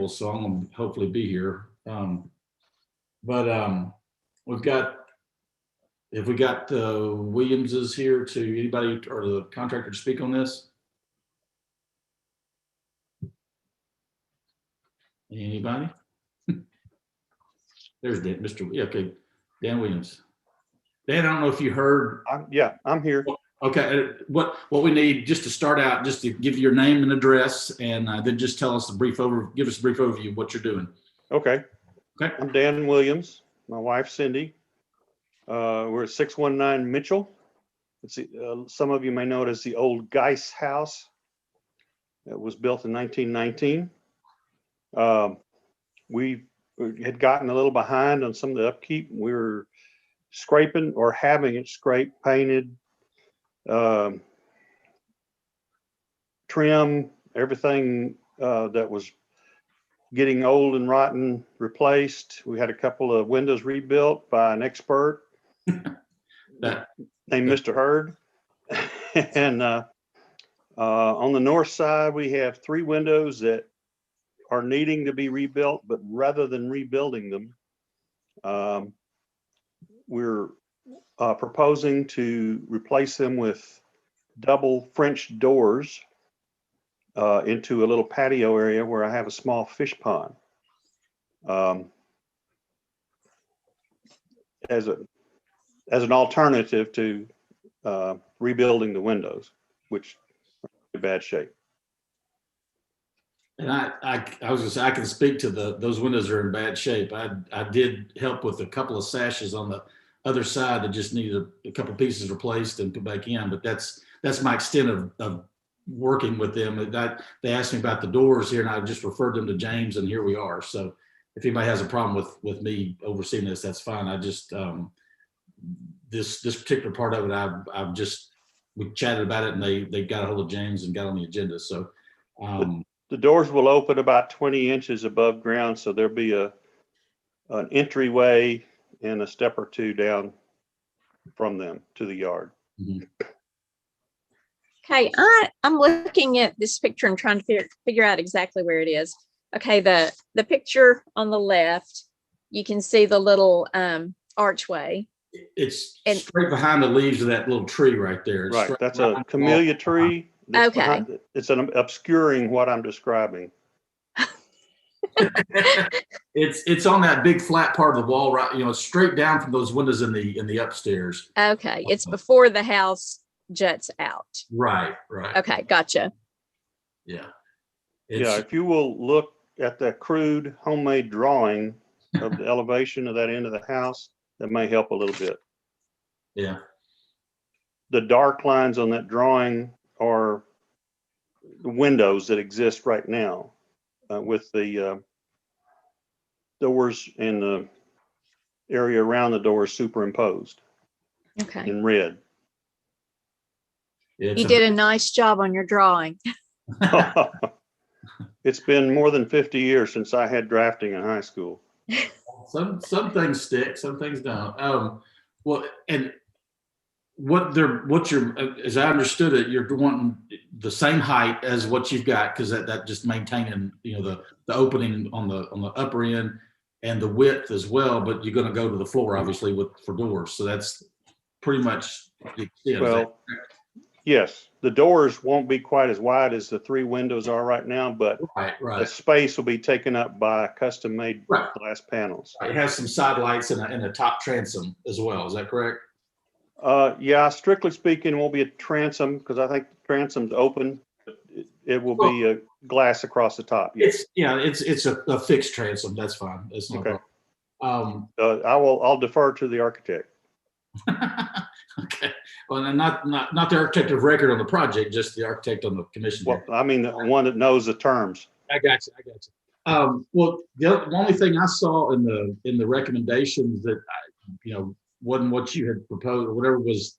available, so I'm going to hopefully be here. But we've got, have we got the Williamses here to anybody or the contractor to speak on this? Anybody? There's Dan, Mr. Yeah, okay, Dan Williams. Dan, I don't know if you heard. Yeah, I'm here. Okay, what we need just to start out, just to give you your name and address, and then just tell us give us a brief overview of what you're doing. Okay. Okay. I'm Dan Williams. My wife Cindy. We're at 619 Mitchell. It's some of you may know it as the old Geis house. It was built in 1919. We had gotten a little behind on some of the upkeep. We were scraping or having it scraped, painted, trim, everything that was getting old and rotten replaced. We had a couple of windows rebuilt by an expert named Mr. Hurd. And on the north side, we have 3 windows that are needing to be rebuilt, but rather than rebuilding them, we're proposing to replace them with double French doors into a little patio area where I have a small fish pond. As an alternative to rebuilding the windows, which are in bad shape. And I was gonna say, I can speak to those windows are in bad shape. I did help with a couple of sashes on the other side that just needed a couple pieces replaced and put back in, but that's my extent of working with them. They asked me about the doors here, and I just referred them to James, and here we are. So if anybody has a problem with me overseeing this, that's fine. I just this particular part of it, we chatted about it, and they got a hold of James and got on the agenda. So the doors will open about 20 inches above ground, so there'll be an entryway and a step or two down from them to the yard. Mm-hmm. Okay, I'm looking at this picture and trying to figure out exactly where it is. Okay, the picture on the left, you can see the little archway. It's straight behind the leaves of that little tree right there. It's right, that's a camellia tree. Okay. It's obscuring what I'm describing. It's on that big flat part of the wall, right? You know, straight down from those windows in the upstairs. Okay, it's before the house juts out. Right. Okay, gotcha. Yeah. If you will look at that crude homemade drawing of the elevation of that end of the house, that may help a little bit. Yeah. The dark lines on that drawing are the windows that exist right now, with the doors and the area around the doors superimposed. Okay. In red. You did a nice job on your drawing. It's been more than 50 years since I had drafting in high school. Some things stick, some things don't. Well, and what you're, as I understood it, you're wanting the same height as what you've got, because that just maintaining, you know, the opening on the upper end and the width as well. But you're going to go to the floor, obviously, for doors. So that's pretty much the extent. Well, yes, the doors won't be quite as wide as the 3 windows are right now, but right. The space will be taken up by custom-made glass panels. It has some side lights and a top transom as well. Is that correct? Yeah, strictly speaking, it won't be a transom because I think the transom's open. It will be a glass across the top. Yes. It's a fixed transom. That's fine. That's no problem. I'll defer to the architect. Okay. Well, and not the architect of record on the project, just the architect on the commission. Well, I mean, the one that knows the terms. I got you. Well, the only thing I saw in the recommendations that wasn't what you had proposed or whatever was,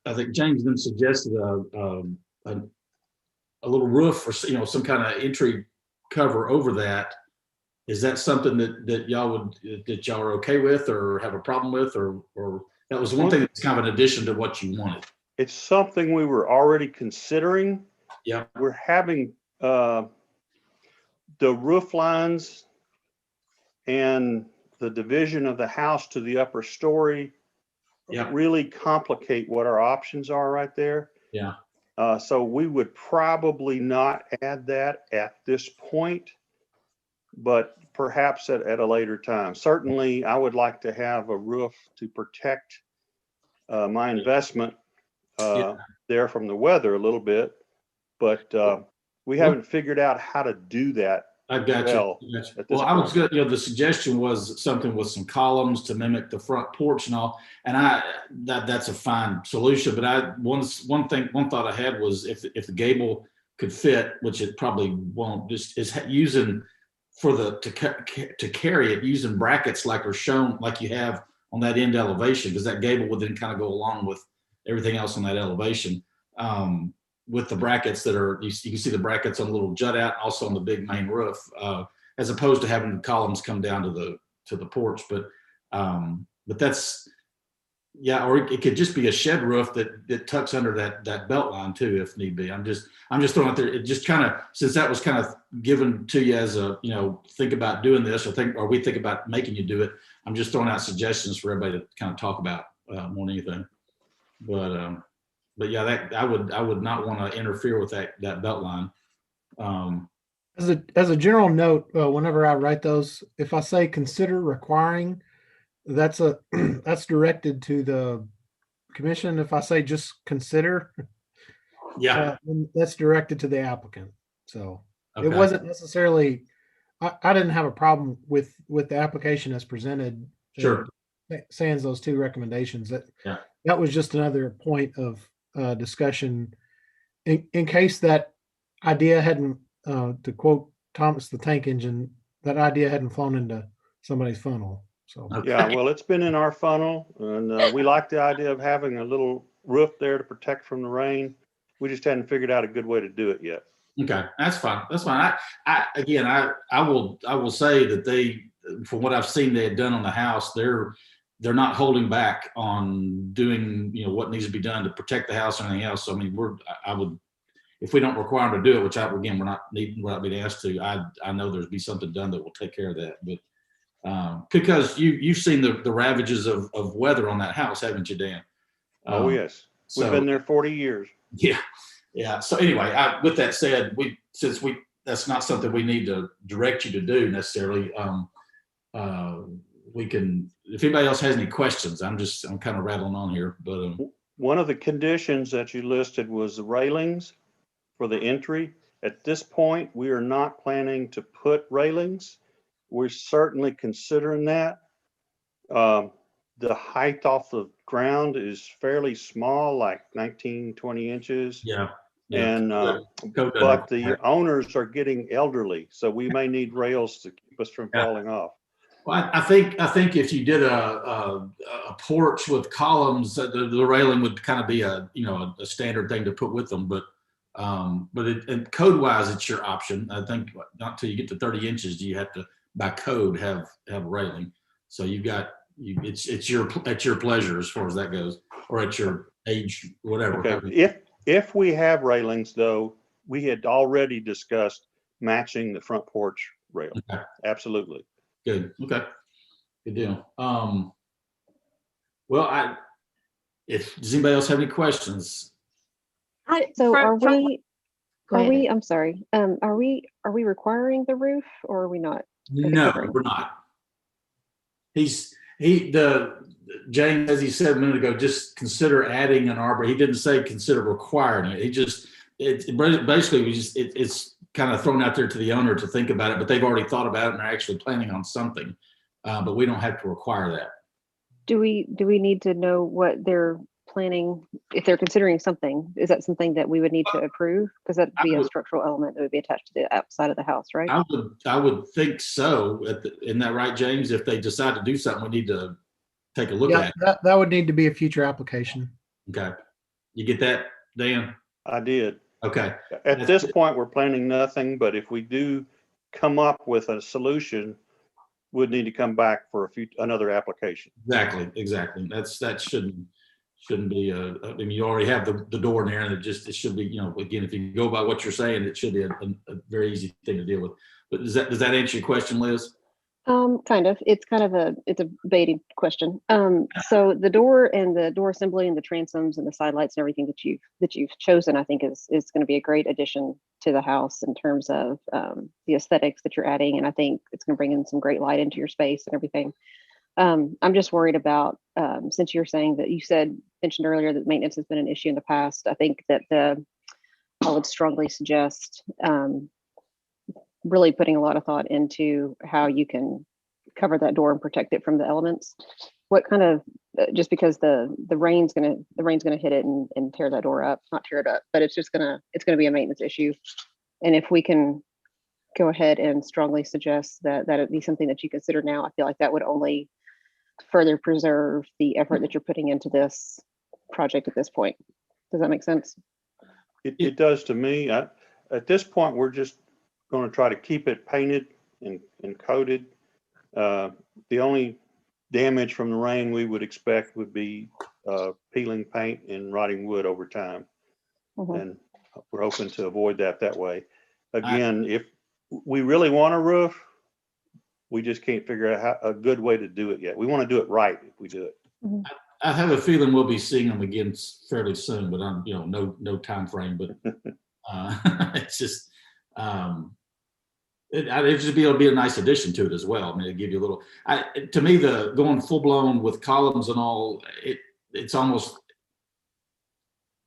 I think James then suggested a little roof or some kind of entry cover over that. Is that something that y'all are okay with or have a problem with, or that was one thing that's kind of an addition to what you wanted? It's something we were already considering. Yeah. We're having, the the roof lines and the division of the house to the upper story Yeah. really complicate what our options are right there. Yeah. So we would probably not add that at this point, but perhaps at a later time. Certainly, I would like to have a roof to protect my investment there from the weather a little bit, but we haven't figured out how to do that. I've got well you. Got you. at this Well, I was point. good. The suggestion was something with some columns to mimic the front porch and all. And that's a fine solution. But one thought I had was if the gable could fit, which it probably won't, just is using for to carry it, using brackets like are shown, like you have on that end elevation, because that gable would then kind of go along with everything else on that elevation. With the brackets that are, you can see the brackets on the little jut out, also on the big main roof, as opposed to having the columns come down to the porch. But that's, yeah, or it could just be a shed roof that tucks under that belt line too, if need be. I'm just throwing out there. It just kind of, since that was kind of given to you as a, think about doing this, or we think about making you do it. I'm just throwing out suggestions for everybody to kind of talk about more than anything. But yeah, that I would not want to interfere with that belt line. As a general note, whenever I write those, if I say consider requiring, that's directed to the commission. If I say just consider, then that's directed to the applicant. So Okay. It wasn't necessarily. I didn't have a problem with the application as presented. Sure. Sans those two recommendations. Yeah. That was just another point of discussion in case that idea hadn't, to quote Thomas the Tank Engine, that idea hadn't flown into somebody's funnel. So Okay. Yeah, well, it's been in our funnel, and we like the idea of having a little roof there to protect from the rain. We just hadn't figured out a good way to do it yet. Okay, that's fine. That's fine. I will say that they, from what I've seen they had done on the house, they're not holding back on doing what needs to be done to protect the house and anything else. So I mean, I would, if we don't require them to do it, which we're not being asked to. I know there's be something done that will take care of that. But because you've seen the ravages of weather on that house, haven't you, Dan? Oh yes, we've been there 40 years. Yeah. Yeah. So anyway, with that said, that's not something we need to direct you to do necessarily. We can, if anybody else has any questions, I'm kind of rattling on here, but one of the conditions that you listed was the railings for the entry. At this point, we are not planning to put railings. We're certainly considering that. The height off the ground is fairly small, like 19, 20 inches. yeah. And but the owners are getting elderly, so we may need rails to keep us from falling off. Well, I think if you did a porch with columns, the railing would kind of be a standard thing to put with them. But and code wise, it's your option. I think not till you get to 30 inches do you have to, by code, have railing. So you've got it's your pleasure as far as that goes, or at your age, whatever. Okay. If we have railings, though, we had already discussed matching the front porch rail. Okay. Absolutely. Good. Okay. Good deal. Well, does anybody else have any questions? So are we, I'm sorry, are we requiring the roof or are we not? No, we're not. James, as he said a minute ago, just consider adding an arbor. He didn't say consider requiring it. It's kind of thrown out there to the owner to think about it, but they've already thought about it and are actually planning on something. But we don't have to require that. Do we need to know what they're planning? If they're considering something, is that something that we would need to approve? Because that'd be a structural element that would be attached to the outside of the house, right? I would think so. Isn't that right, James? If they decide to do something, we need to take a look at it. That would need to be a future application. Okay. You get that, Dan? I did. Okay. At this point, we're planning nothing, but if we do come up with a solution, we'd need to come back for another application. Exactly. That shouldn't be I mean, you already have the door in there, and it should be, again, if you go by what you're saying, it should be a very easy thing to deal with. But does that answer your question, Liz? Kind of. It's kind of it's a baiting question. So the door and the door assembly and the transoms and the side lights and everything that you've chosen, I think is going to be a great addition to the house in terms of the aesthetics that you're adding. And I think it's going to bring in some great light into your space and everything. I'm just worried about, since you're saying that mentioned earlier that maintenance has been an issue in the past. I think that I would strongly suggest really putting a lot of thought into how you can cover that door and protect it from the elements. What kind of, just because the rain's gonna hit it and tear that door up, not tear it up, but it's gonna be a maintenance issue. And if we can go ahead and strongly suggest that it be something that you consider now, I feel like that would only further preserve the effort that you're putting into this project at this point. Does that make sense? It does to me. At this point, we're just going to try to keep it painted and coated. The only damage from the rain we would expect would be peeling paint and rotting wood over time. Mhm. And we're hoping to avoid that way. Again, if we really want a roof, we just can't figure out a good way to do it yet. We want to do it right if we do it. I have a feeling we'll be seeing them again fairly soon, but I'm, no time frame, but it's just, it'd just it'll be a nice addition to it as well. I mean, it'll give you a little, to me, the going full blown with columns and all, it's almost,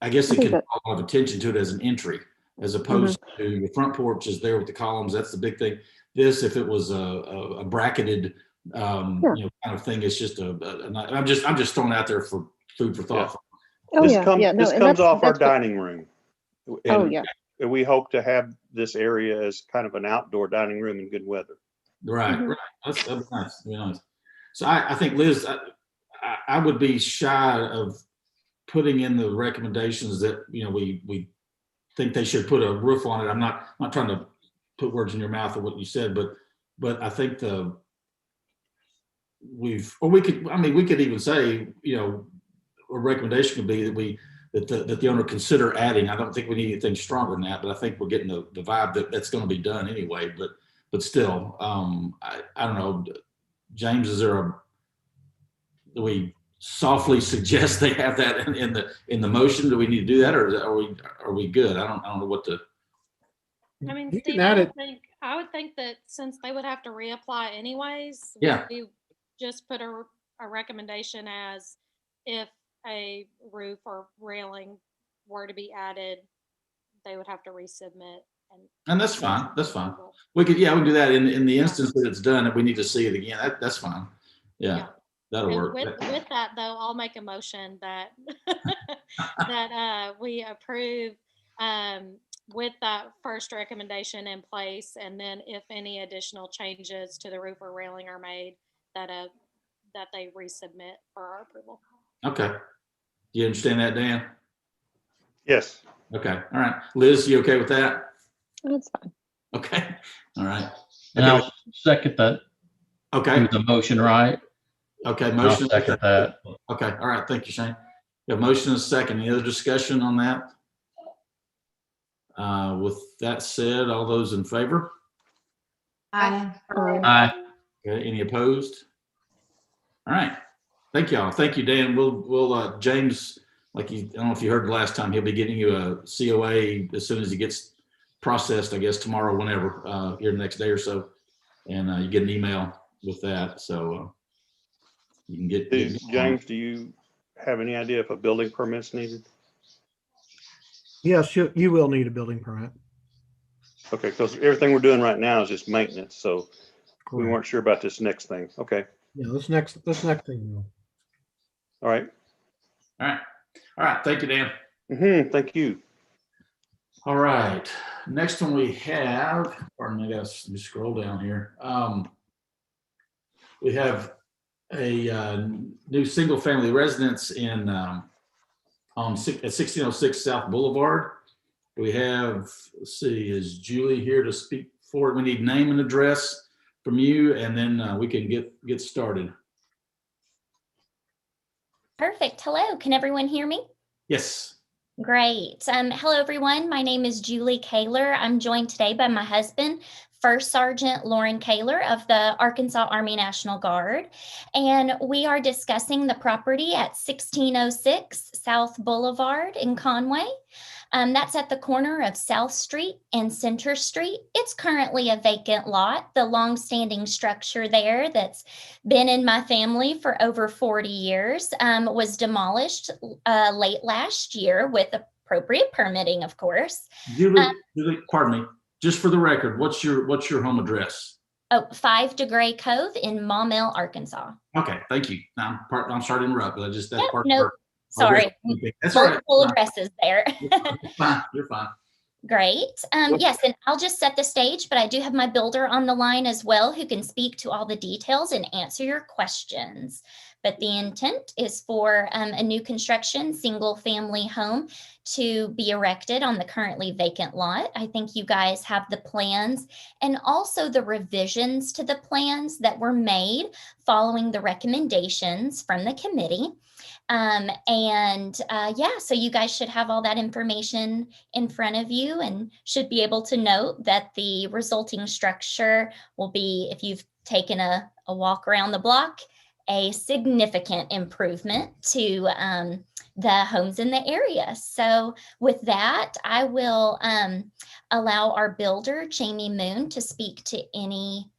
I guess it can draw a lot of attention to it as an entry, as opposed to your front porch is there with the columns. That's the big thing. This, if it was a bracketed, kind of thing, it's just I'm just throwing out there for food for thought. Yeah. This comes off our dining room. And we hope to have this area as kind of an outdoor dining room in good weather. Right. That'd be nice. That'd be nice. So I think, Liz, I would be shy of putting in the recommendations that we think they should put a roof on it. I'm not trying to put words in your mouth of what you said, but I think we could even say, a recommendation could be that the owner consider adding. I don't think we need anything stronger than that, but I think we're getting the vibe that that's going to be done anyway. But still, I don't know, James, do we softly suggest they have that in the motion? Do we need to do that, or are we good? I don't know what to. I mean, You Steve, can add it. I would think that since they would have to reapply anyways, Yeah. we just put a recommendation as if a roof or railing were to be added, they would have to resubmit. And that's fine. That's fine. We could do that in the instance that it's done, if we need to see it again. That's fine. Yeah. That'll And work. with that though, I'll make a motion that that we approve with that first recommendation in place, and then if any additional changes to the roof or railing are made, that they resubmit for our approval. Okay. Do you understand that, Dan? Yes. Okay. All right. Liz, you okay with that? That's fine. Okay. All right. And I'll second that. Okay. Do the motion right. Okay. I'll Motion. second that. Okay. All right. Thank you, Shane. We have motion and a second. Any other discussion on that? With that said, all those in favor? Aye. Aye. Okay. Any opposed? All right. Thank y'all. Thank you, Dan. We'll James, I don't know if you heard the last time, he'll be getting you a COA as soon as he gets processed, I guess tomorrow, whenever, here the next day or so. And you get an email with that. So you can get. James, do you have any idea if a building permit's needed? Yes, you will need a building permit. Okay, because everything we're doing right now is just maintenance, so we Correct. weren't sure about this next thing. Okay, Yeah, this next thing. all right. All right. Thank you, Dan. Thank you. All right. Next one we have, pardon me, I gotta scroll down here. We have a new single family residence in at 1606 South Boulevard. We have, let's see, is Julie here to speak for it? We need name and address from you, and then we can get started. Perfect. Hello, can everyone hear me? Yes. Great. Hello, everyone. My name is Julie Kaler. I'm joined today by my husband, First Sergeant Lauren Kaler of the Arkansas Army National Guard, and we are discussing the property at 1606 South Boulevard in Conway. That's at the corner of South Street and Center Street. It's currently a vacant lot. The longstanding structure there that's been in my family for over 40 years was demolished late last year with appropriate permitting, of course. Julie, pardon me, just for the record, what's your home address? 5 DeGray Cove in Maumelle, Arkansas. Okay, thank you. Now, I'm sorry to interrupt, but that's Yep, part no, of sorry. That's all right. Multiple addresses there. You're fine. You're fine. Great. Yes, and I'll just set the stage, but I do have my builder on the line as well who can speak to all the details and answer your questions. But the intent is for a new construction single family home to be erected on the currently vacant lot. I think you guys have the plans and also the revisions to the plans that were made following the recommendations from the committee. Yeah, so you guys should have all that information in front of you and should be able to note that the resulting structure will be, if you've taken a walk around the block, a significant improvement to the homes in the area. So with that, I will allow our builder, Jamie Moon, to speak to any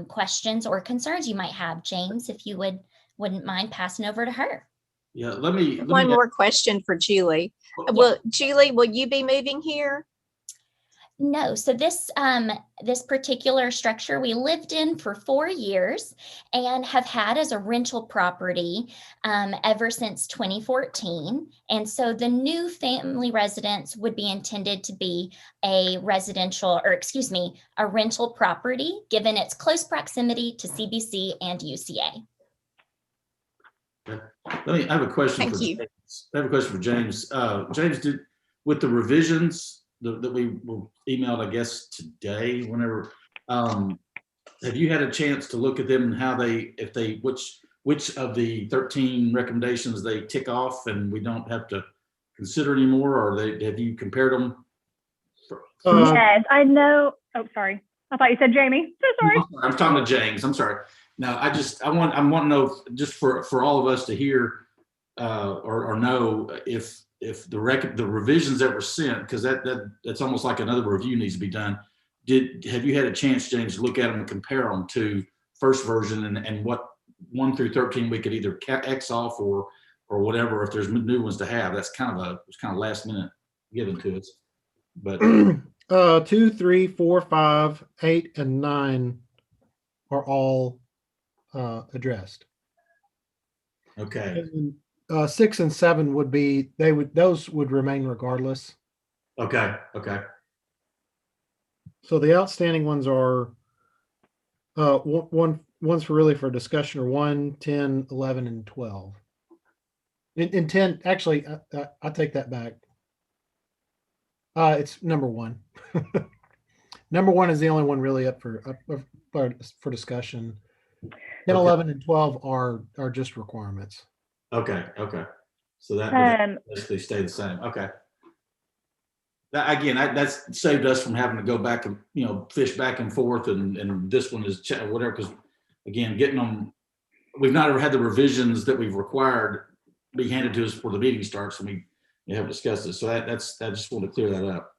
questions or concerns you might have. James, if you wouldn't mind passing over to her. Yeah, let me. One more question for Julie. Julie, will you be moving here? No, so this particular structure we lived in for 4 years and have had as a rental property ever since 2014. And so the new family residence would be intended to be a rental property, given its close proximity to CBC and UCA. I have a question. Thank you. James. I have a question for James. James, with the revisions that we were emailed, I guess today, whenever, have you had a chance to look at them and how which of the 13 recommendations they tick off and we don't have to consider anymore, or have you compared them? Yes, I know. Oh, sorry. I thought you said Jamie. So sorry. I was talking to James. I'm sorry. No, I want to know, just for all of us to hear or know if the revisions that were sent, because that's almost like another review needs to be done. Have you had a chance, James, to look at them and compare them to first version and what 1 through 13 we could either X off or whatever, if there's new ones to have? That's kind of last minute given to us. But 2, 3, 4, 5, 8, and 9 are all addressed. Okay. 6 and 7 those would remain regardless. Okay. So the outstanding ones are one's for discussion are 1, 10, 11, and 12. In 10, actually, I take that back. It's number 1. Number 1 is the only one really up for discussion. 10, 11, and 12 are just requirements. Okay. So that basically stay the same. Okay. That's saved us from having to go back and fish back and forth, and this one is whatever. Because again, getting them, we've not ever had the revisions that we've required be handed to us before the meeting starts, and we have discussed it. So I just want to clear that up.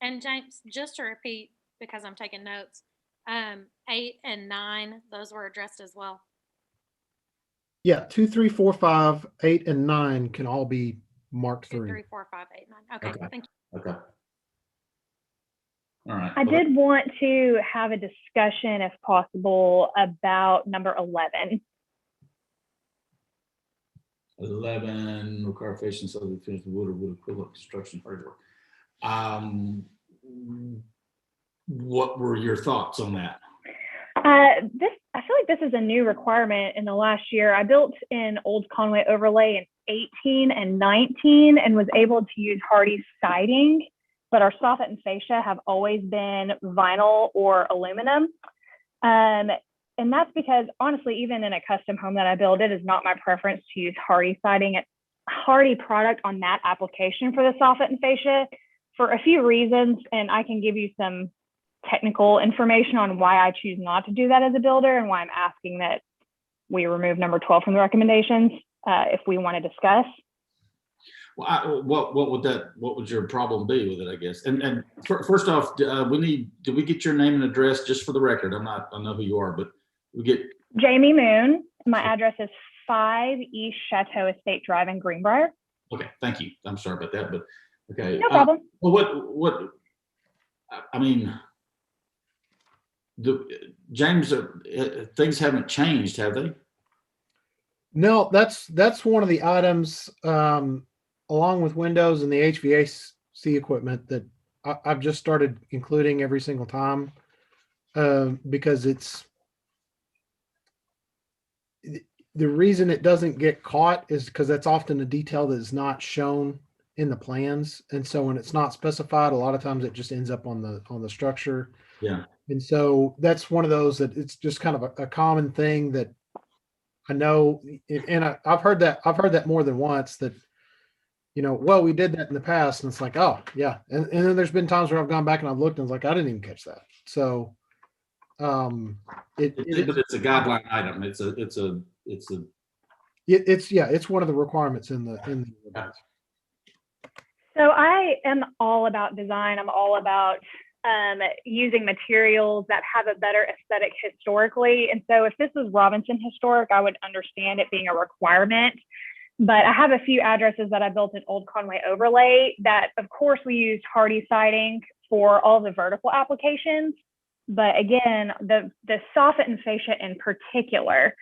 And James, just to repeat, because I'm taking notes, 8 and 9, those were addressed as well. Yeah, 2, 3, 4, 5, 8, and 9 can all be marked 2, 3. 3, 4, 5, 8, 9. Okay. Thank you. Okay. All right. I did want to have a discussion, if possible, about number 11. 11 require facing so they finish the wood or wood equivalent construction hardware. What were your thoughts on that? I feel like this is a new requirement in the last year. I built in Old Conway overlay in 18 and 19 and was able to use hardy siding, but our soffit and fascia have always been vinyl or aluminum. And that's because honestly, even in a custom home that I build, it is not my preference to use hardy siding. It's hardy product on that application for the soffit and fascia for a few reasons. And I can give you some technical information on why I choose not to do that as a builder and why I'm asking that we remove number 12 from the recommendations, if we want to discuss. Well, what would your problem be with it, I guess? And first off, do we get your name and address just for the record? I know who you are, but we get. Jamie Moon. My address is 5 East Chateau Estate Drive in Greenbrier. Okay, thank you. I'm sorry about that, but okay. No problem. Well, I mean, James, things haven't changed, have they? No, that's one of the items, along with windows and the HVAC equipment that I've just started including every single time, because the reason it doesn't get caught is because that's often a detail that is not shown in the plans. And so when it's not specified, a lot of times it just ends up on the structure. Yeah. And so that's one of those that it's just kind of a common thing that I know, and I've heard that more than once, that, well, we did that in the past, and it's like, oh yeah. And then there's been times where I've gone back and I've looked and it's like, I didn't even catch that. So, but it's a guideline item. It's one of the requirements in the. So I am all about design. I'm all about using materials that have a better aesthetic historically. And so if this was Robinson historic, I would understand it being a requirement. But I have a few addresses that I built in Old Conway overlay that, of course, we used hardy siding for all the vertical applications. But again, the soffit and fascia in particular,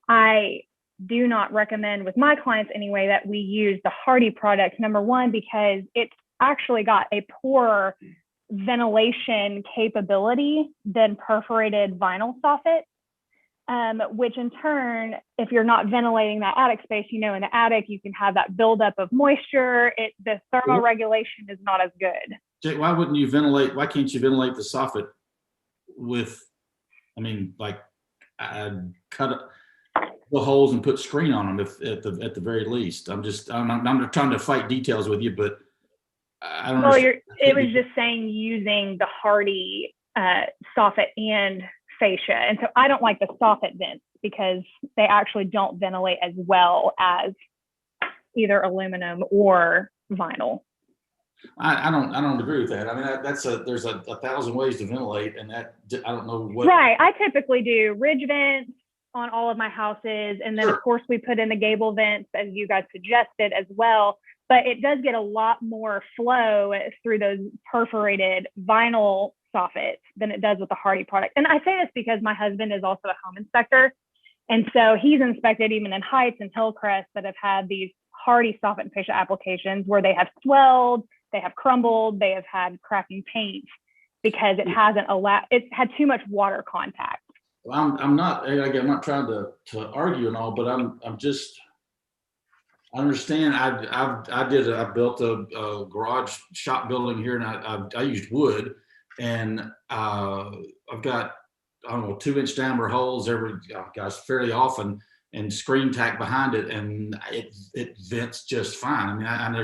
I do not recommend with my clients anyway that we use the hardy product. Number one, because it's actually got a poorer ventilation capability than perforated vinyl soffit, which in turn, if you're not ventilating that attic space, in the attic, you can have that buildup of moisture. The thermoregulation is not as good. Jake, why can't you ventilate the soffit with, cut the holes and put screen on them at the very least? I'm not trying to fight details with you, but I don't know. It was just saying using the hardy soffit and fascia. And so I don't like the soffit vents because they actually don't ventilate as well as either aluminum or vinyl. I don't agree with that. I mean, there's a 1,000 ways to ventilate, and that I don't know what. Right. I typically do ridge vents on all of my houses. And then Sure. Of course we put in the gable vents as you guys suggested as well, but it does get a lot more flow through those perforated vinyl soffits than it does with the hardy product. And I say this because my husband is also a home inspector. And so he's inspected even in Heights and Hillcrest that have had these hardy soffit and fascia applications where they have swelled, they have crumbled, they have had cracking paint because it's had too much water contact. I'm not trying to argue and all, but I understand. I built a garage shop building here, and I used wood, and I've got 2-inch diameter holes fairly often, and screen tack behind it, and it vents just fine. I mean,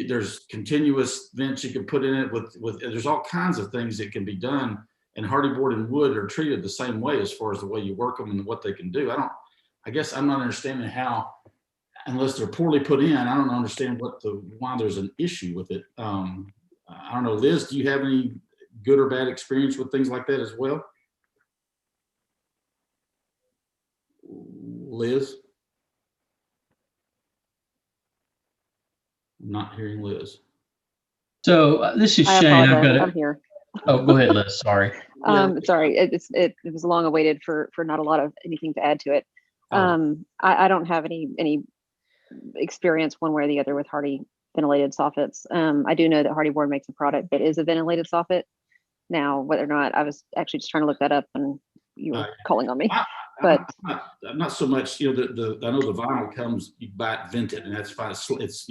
there's continuous vents you can put in it with there's all kinds of things that can be done. And hardy board and wood are treated the same way as far as the way you work them and what they can do. I guess I'm not understanding how, unless they're poorly put in, I don't understand why there's an issue with it. I don't know, Liz, do you have any good or bad experience with things like that as well? Liz? I'm not hearing Liz. So this is I Shane. apologize. I'm here. Oh, go ahead, Liz. Sorry. Sorry, it was long awaited for not a lot of anything to add to it. I don't have any experience one way or the other with hardy ventilated soffits. I do know that Hardy Board makes a product that is a ventilated soffit. Now, whether or not, I was actually just trying to look that up and you were calling on me. But I'm not so much, I know the vinyl comes, you buy it vented, and that's fine. It's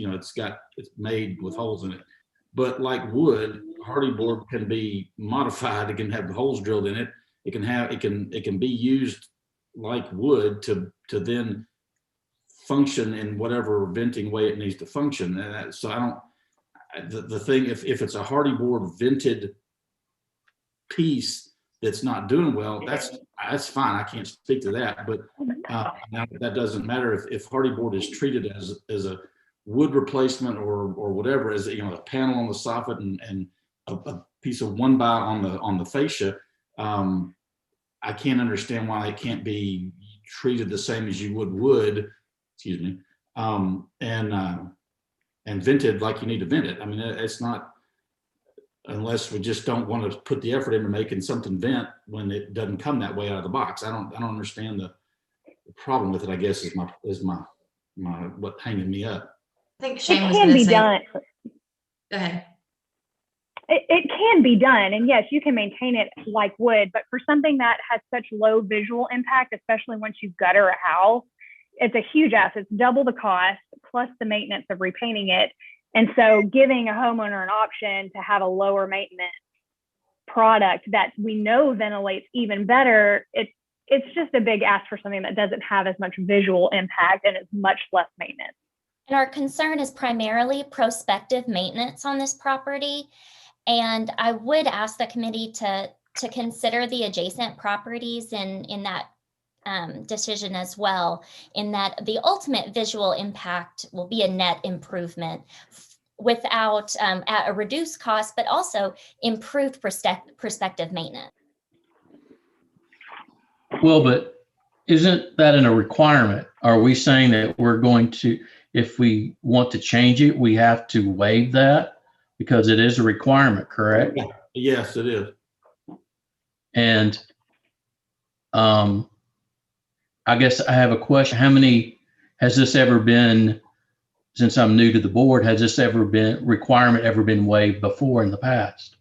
made with holes in it. But like wood, hardy board can be modified. It can have the holes drilled in it. It can be used like wood to then function in whatever venting way it needs to function. The thing, if it's a hardy board vented piece that's not doing well, that's fine. I can't speak to that, but now that doesn't matter if hardy board is treated as a wood replacement or whatever, as a panel on the soffit and a piece of 1x on the fascia. I can't understand why it can't be treated the same as you would wood, excuse me, and vented like you need to vent it. I mean, it's not, unless we just don't want to put the effort into making something vent when it doesn't come that way out of the box. I don't understand the problem with it, I guess, is my what hanging me up. I think It Shane was can going to be say. done. Go ahead. It can be done. And yes, you can maintain it like wood, but for something that has such low visual impact, especially once you gutter a house, it's a huge ask. It's double the cost plus the maintenance of repainting it. And so giving a homeowner an option to have a lower maintenance product that we know ventilates even better, it's just a big ask for something that doesn't have as much visual impact and is much less maintenance. And our concern is primarily prospective maintenance on this property. And I would ask the committee to consider the adjacent properties in that decision as well, in that the ultimate visual impact will be a net improvement without at a reduced cost, but also improved prospective maintenance. Well, but isn't that a requirement? Are we saying that we're going to, if we want to change it, we have to waive that? Because it is a requirement, correct? Yes, it is. And I guess I have a question. How many, has this ever been, since I'm new to the board, has this requirement ever been waived before in the past?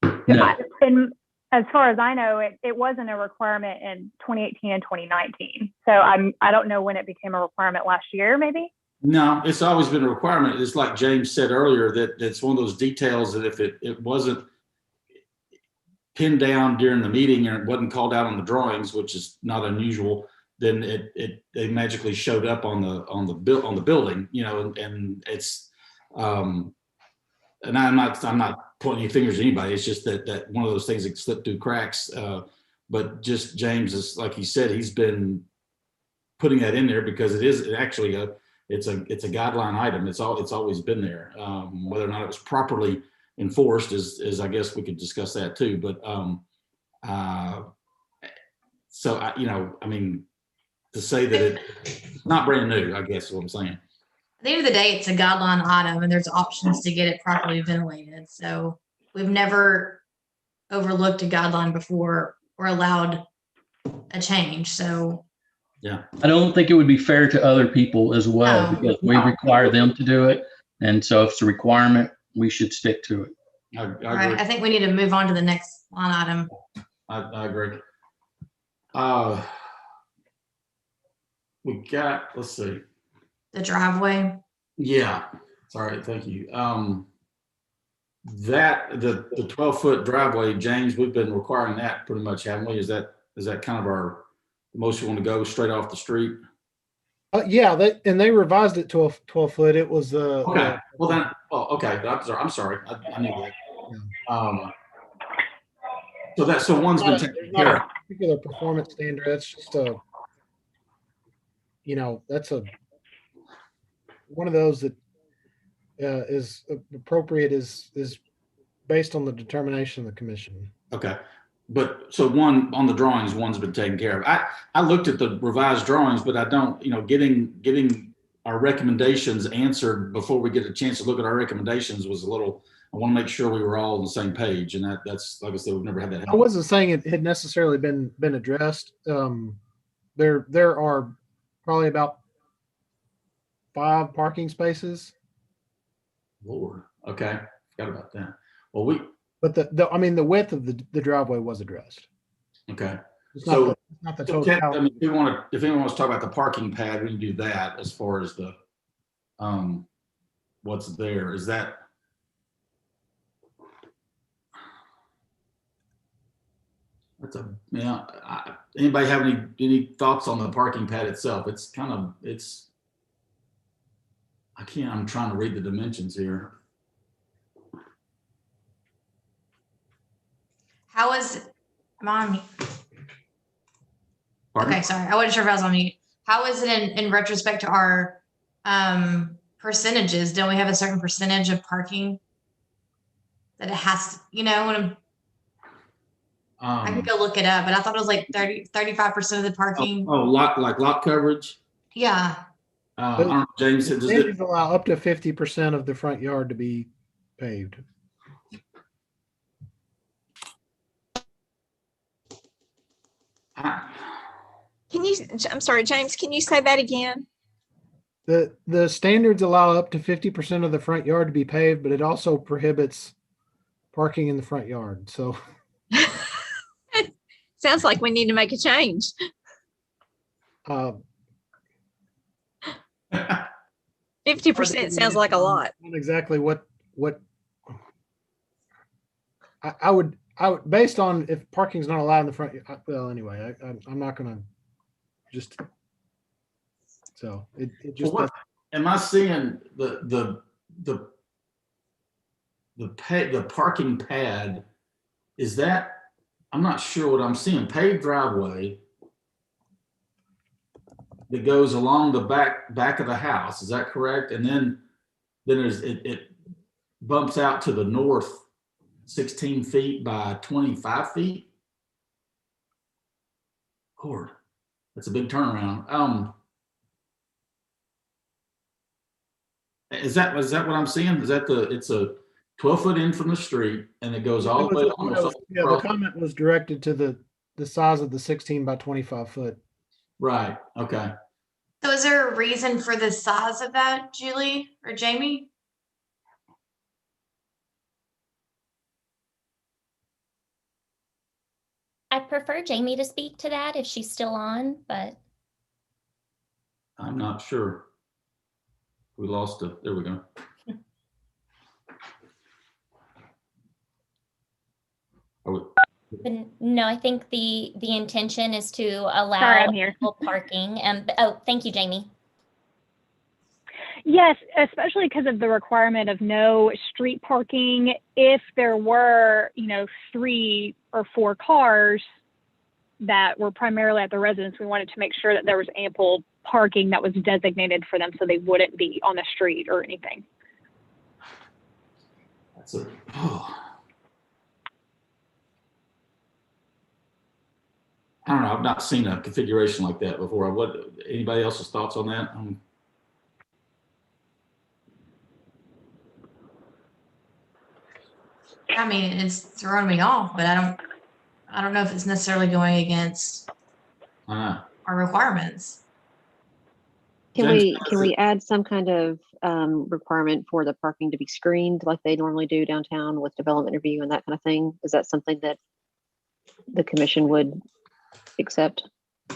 No. And as far as I know, it wasn't a requirement in 2018 and 2019. So I don't know when it became a requirement last year, maybe. No, it's always been a requirement. It's like James said earlier, that it's one of those details that if it wasn't pinned down during the meeting or it wasn't called out on the drawings, which is not unusual, then they magically showed up on the building, and it's and I'm not pointing any fingers at anybody. It's just that one of those things that slip through cracks. But just James is, like he said, he's been putting that in there because it's a guideline item. It's always been there. Whether or not it was properly enforced is I guess we could discuss that too. But so I mean, to say that it's not brand new, I guess is what I'm saying. At the end of the day, it's a guideline item and there's options to get it properly ventilated. So we've never overlooked a guideline before or allowed a change. So yeah, I don't think it would be fair to other people as well, No. because we require them to do it. And so if it's a requirement, we should stick to it. I all agree. right, I think we need to move on to the next line item. I agree. We got, let's see. The driveway. Yeah. Sorry. Thank you. That the 12-foot driveway, James, we've been requiring that pretty much, haven't we? Is that kind of our most you want to go straight off the street? Yeah, they revised it to a 12-foot. It was okay. Well then, okay. I'm sorry. I knew that. So one's been taken care of. Particular performance standard. That's just that's one of those that is appropriate is based on the determination of the commission. Okay. But so one on the drawings, one's been taken care of. I looked at the revised drawings, but I don't, getting our recommendations answered before we get a chance to look at our recommendations was a little, I want to make sure we were all on the same page. And that's, like I said, we've never had that happen. I wasn't saying it had necessarily been addressed. There are probably about 5 parking spaces. Lord. Okay. Forgot about that. Well, but the width of the driveway was addressed. Okay. It's So not the total. I mean, if anyone wants to talk about the parking pad, we can do that. As far as the what's there, is that anybody have any thoughts on the parking pad itself? I'm trying to read the dimensions here. How is, am I on mute? Pardon? Okay, sorry. I wasn't sure if I was on mute. How is it in retrospect to our percentages? Don't we have a certain percentage of parking that it has to, you know, when I could go look it up, but I thought it was like 35% of the parking. Lot coverage. Yeah. I don't know, James, The does it, standards allow up to 50% of the front yard to be paved. Can you, I'm sorry, James, can you say that again? The standards allow up to 50% of the front yard to be paved, but it also prohibits parking in the front yard. So Sounds like we need to make a change. 50% sounds like a lot. not exactly what I would based on if parking's not allowed in the front. Well, anyway, I'm not gonna just. So it just. what am I seeing the parking pad? Is that, I'm not sure what I'm seeing. Paved driveway that goes along the back of the house. Is that correct? And then there's it bumps out to the north 16 feet by 25 feet. Lord, that's a big turnaround. Is that what I'm seeing? Is that it's a 12-foot in from the street and it goes all the way almost Yeah, the comment was directed to the size of the 16 by 25 foot. right. Okay. So is there a reason for the size of that, Julie or Jamie? I prefer Jamie to speak to that if she's still on, but I'm not sure. We lost it. There we go. but no, I think the intention is to allow Sorry, I'm here. ample parking. And oh, thank you, Jamie. Yes, especially because of the requirement of no street parking. If there were, 3 or 4 cars that were primarily at the residence, we wanted to make sure that there was ample parking that was designated for them so they wouldn't be on the street or anything. That's I don't know. I've not seen a configuration like that before. What, anybody else's thoughts on that? I mean, it's throwing me off, but I don't know if it's necessarily going against our requirements. Can we add some kind of requirement for the parking to be screened like they normally do downtown with development review and that kind of thing? Is that something that the commission would accept? I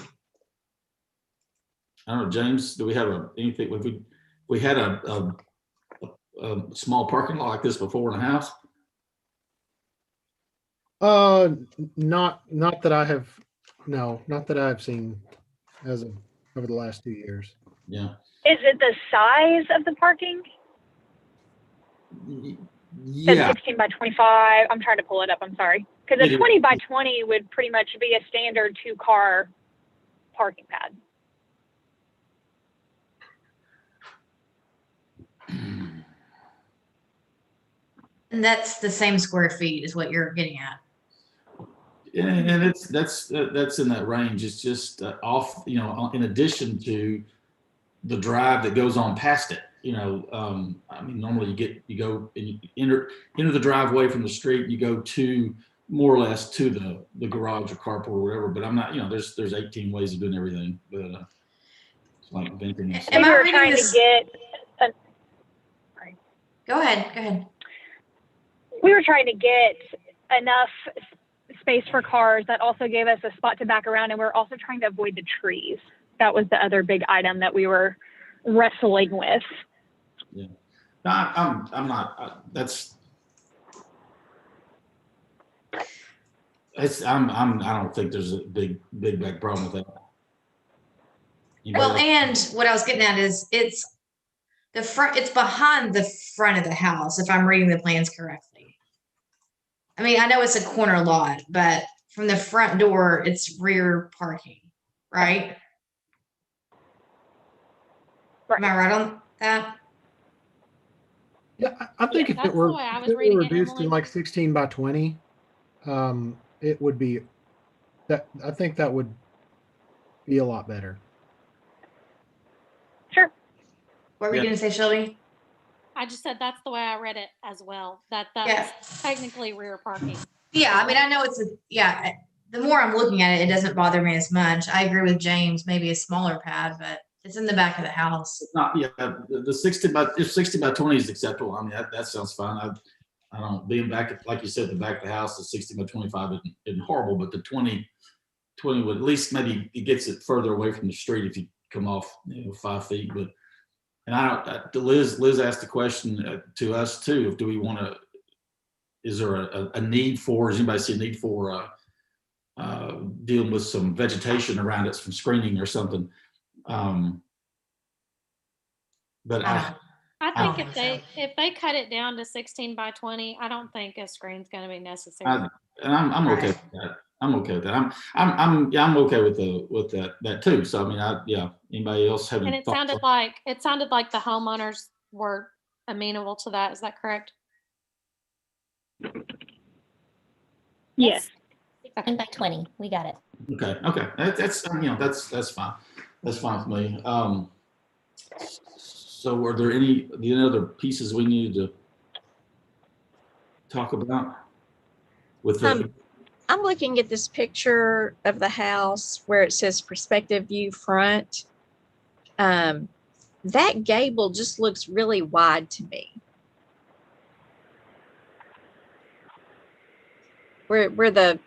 don't know, James, do we have anything? We had a small parking lot like this before in a house? Not that I have, no, not that I've seen as of over the last 2 years. Yeah. Is it the size of the parking? Yeah. The 16 by 25. I'm trying to pull it up. I'm sorry. Because a 20 by 20 would pretty much be a standard 2-car parking pad. And that's the same square feet is what you're getting at. And that's in that range. It's just off, in addition to the drive that goes on past it. I mean, normally you go and you enter the driveway from the street. You go to more or less to the garage or carport or whatever. But I'm not, there's 18 ways of doing everything. But it's like venting. Am I we were reading trying this? to get. Go ahead. We were trying to get enough space for cars that also gave us a spot to back around, and we're also trying to avoid the trees. That was the other big item that we were wrestling with. Yeah, no, I'm not. I don't think there's a big problem with that. Well, and what I was getting at is it's the front. It's behind the front of the house, if I'm reading the plans correctly. I mean, I know it's a corner lot, but from the front door, it's rear parking, right? Am I right on that? Yeah, I think if that's it the were, way I if was it were reading it, reduced to Emily. like 16 by 20, it would be that, I think that would be a lot better. Sure. What were you Yeah. going to say, Shelby? I just said that's the way I read it as well. That's Yeah. technically rear parking. Yeah, I mean, I know the more I'm looking at it, it doesn't bother me as much. I agree with James, maybe a smaller pad, but it's in the back of the house. Not, yeah, the 60 by 20 is acceptable. I mean, that sounds fine. I don't, being back at, like you said, the back of the house, the 60 by 25 isn't horrible, but the 20 would at least, maybe it gets it further away from the street if you come off, 5 feet. But, and I don't, Liz asked the question to us too, if do we want to, is there a need for, does anybody see a need for dealing with some vegetation around it, some screening or something? But I I think don't think if they cut it down to 16 by 20, I don't think a screen's going to be necessary. and I'm okay with that. I'm okay with that. I'm okay with that too. So I mean, anybody else have And any it thoughts sounded like the homeowners were amenable to that. Is that correct? Yes. 16 by 20. We got it. Okay. That's that's fine. That's fine with me. So were there any other pieces we needed to talk about with the? I'm looking at this picture of the house where it says perspective view front. That gable just looks really wide to me. Where the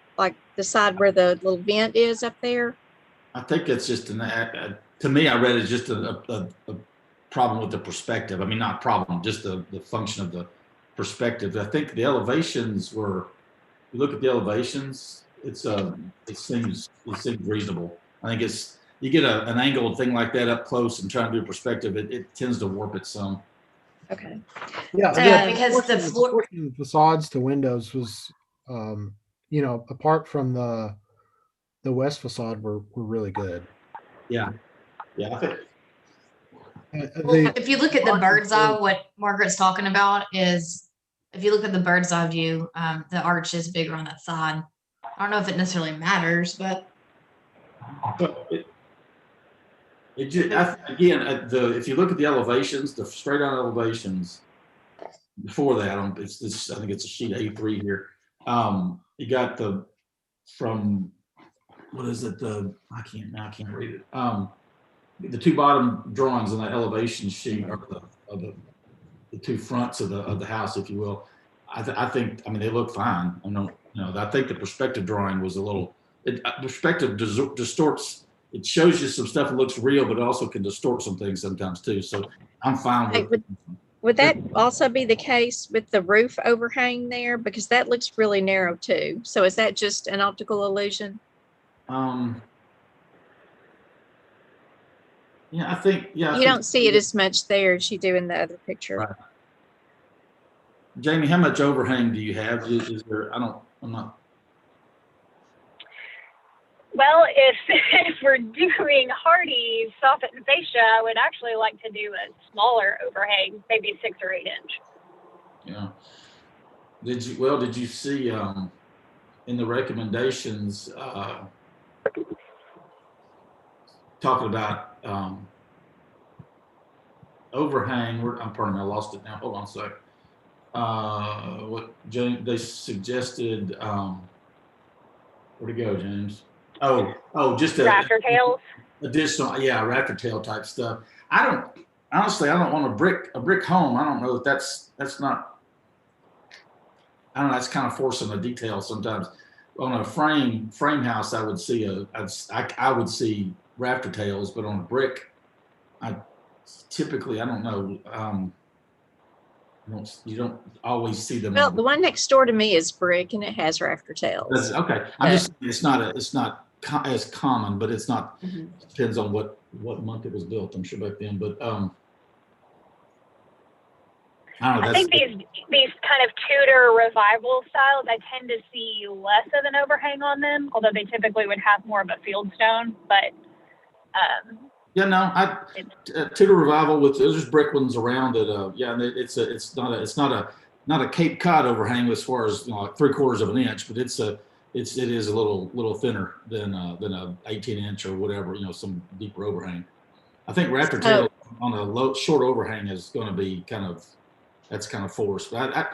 side where the little vent is up there. I think it's just to me, I read it as just a problem with the perspective. I mean, not problem, just the function of the perspective. I think the elevations were, you look at the elevations, it seems reasonable. I think you get an angled thing like that up close and try to do perspective, it tends to warp it some. Okay. Yeah, because the floor facades to windows was, apart from the west facade were really good. Yeah. I think. If you look at the bird's eye, what Margaret's talking about is, if you look at the bird's eye view, the arch is bigger on that side. I don't know if it necessarily matters, but If you look at the elevations, the straight on elevations, before that, I think it's a sheet A3 here. You got from, what is it? I can't read it. The two bottom drawings on that elevation sheet are the two fronts of the house, if you will. I think they look fine. I think the perspective drawing was a little, perspective distorts. It shows you some stuff that looks real, but it also can distort some things sometimes too. So I'm fine with. Would that also be the case with the roof overhang there? Because that looks really narrow too. So is that just an optical illusion? Yeah, I think, you don't see it as much there as you do in the other picture. Right. Jamie, how much overhang do you have? Is there, I'm not. Well, if we're doing Hardy's soffit and fascia, I would actually like to do a smaller overhang, maybe 6 or 8 inch. Yeah. Did you see in the recommendations talking about overhang? Pardon me, I lost it now. Hold on a sec. What James, they suggested? Where'd it go, James? Oh, just rafter tails. Additional, rafter tail type stuff. I don't want a brick home. I don't know if that's not. I don't know. That's kind of forcing a detail sometimes. On a frame house, I would see I would see rafter tails, but on a brick, I don't know. You don't always see them. Well, the one next door to me is brick and it has rafter tails. Okay, it's not as common, but it's not. Depends on what month it was built. I'm sure back then, but I don't know. I think these kind of Tudor revival styles, I tend to see less of an overhang on them, although they typically would have more of a field stone. But yeah, no, Tudor revival with there's just brick ones around it. Yeah, and it's not a Cape Cod overhang as far as like 3/4 of an inch, but it is a little thinner than a 18-inch or whatever, some deeper overhang. I think Raptor Tail on a short overhang is going to be that's kind of forced. But I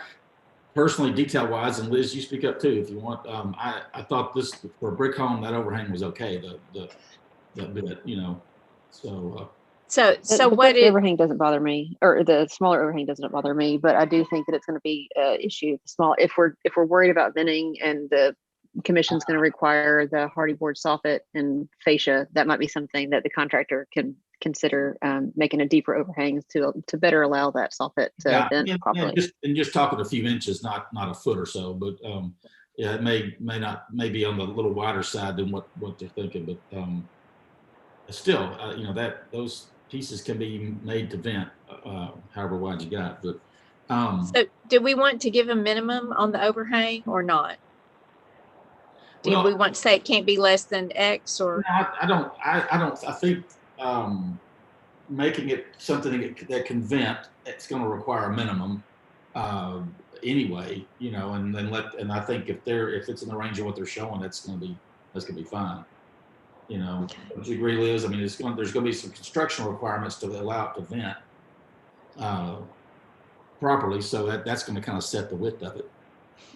personally, detail wise, and Liz, you speak up too if you want. I thought this for a brick home that overhang was okay. That bit, So. So the what brick overhang doesn't bother me, or the smaller overhang doesn't bother me, but I do think that it's going to be an issue. If we're worried about venting and the commission's going to require the hardy board soffit and fascia, that might be something that the contractor can consider making a deeper overhang to better allow that soffit to vent properly. Just talking a few inches, not a foot or so, but yeah, it may be on the little wider side than what they're thinking, but still, that those pieces can be made to vent however wide you got. But so do we want to give a minimum on the overhang or not? Do we want to say it can't be less than X or? No, I don't. I think making it something that can vent, it's going to require a minimum anyway. And I think if it's in the range of what they're showing, that's going to be fine. Okay. Would you agree, Liz? I mean, there's going to be some construction requirements to allow it to vent properly, so that's going to kind of set the width of it.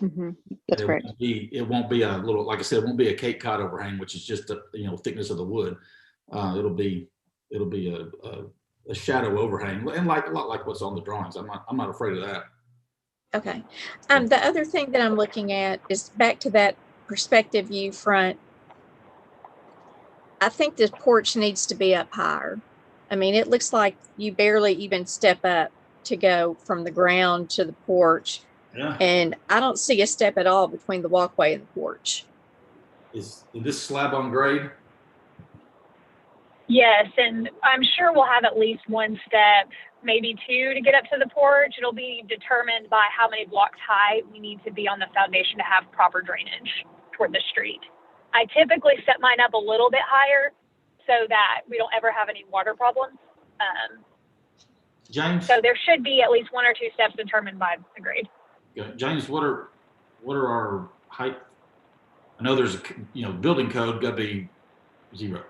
Mm-hmm. That's correct. It won't be a little, like I said, it won't be a Cape Cod overhang, which is just the thickness of the wood. It'll be a shadow overhang, and a lot like what's on the drawings. I'm not afraid of that. Okay. The other thing that I'm looking at is back to that perspective view front. I think this porch needs to be up higher. I mean, it looks like you barely even step up to go from the ground to the porch. Yeah. And I don't see a step at all between the walkway and the porch. Is this slab on grade? yes, and I'm sure we'll have at least one step, maybe two, to get up to the porch. It'll be determined by how many blocks high we need to be on the foundation to have proper drainage toward the street. I typically set mine up a little bit higher so that we don't ever have any water problems. James? So there should be at least one or two steps determined by the grade. Okay. James, what are our height? I know there's building code got to be 0.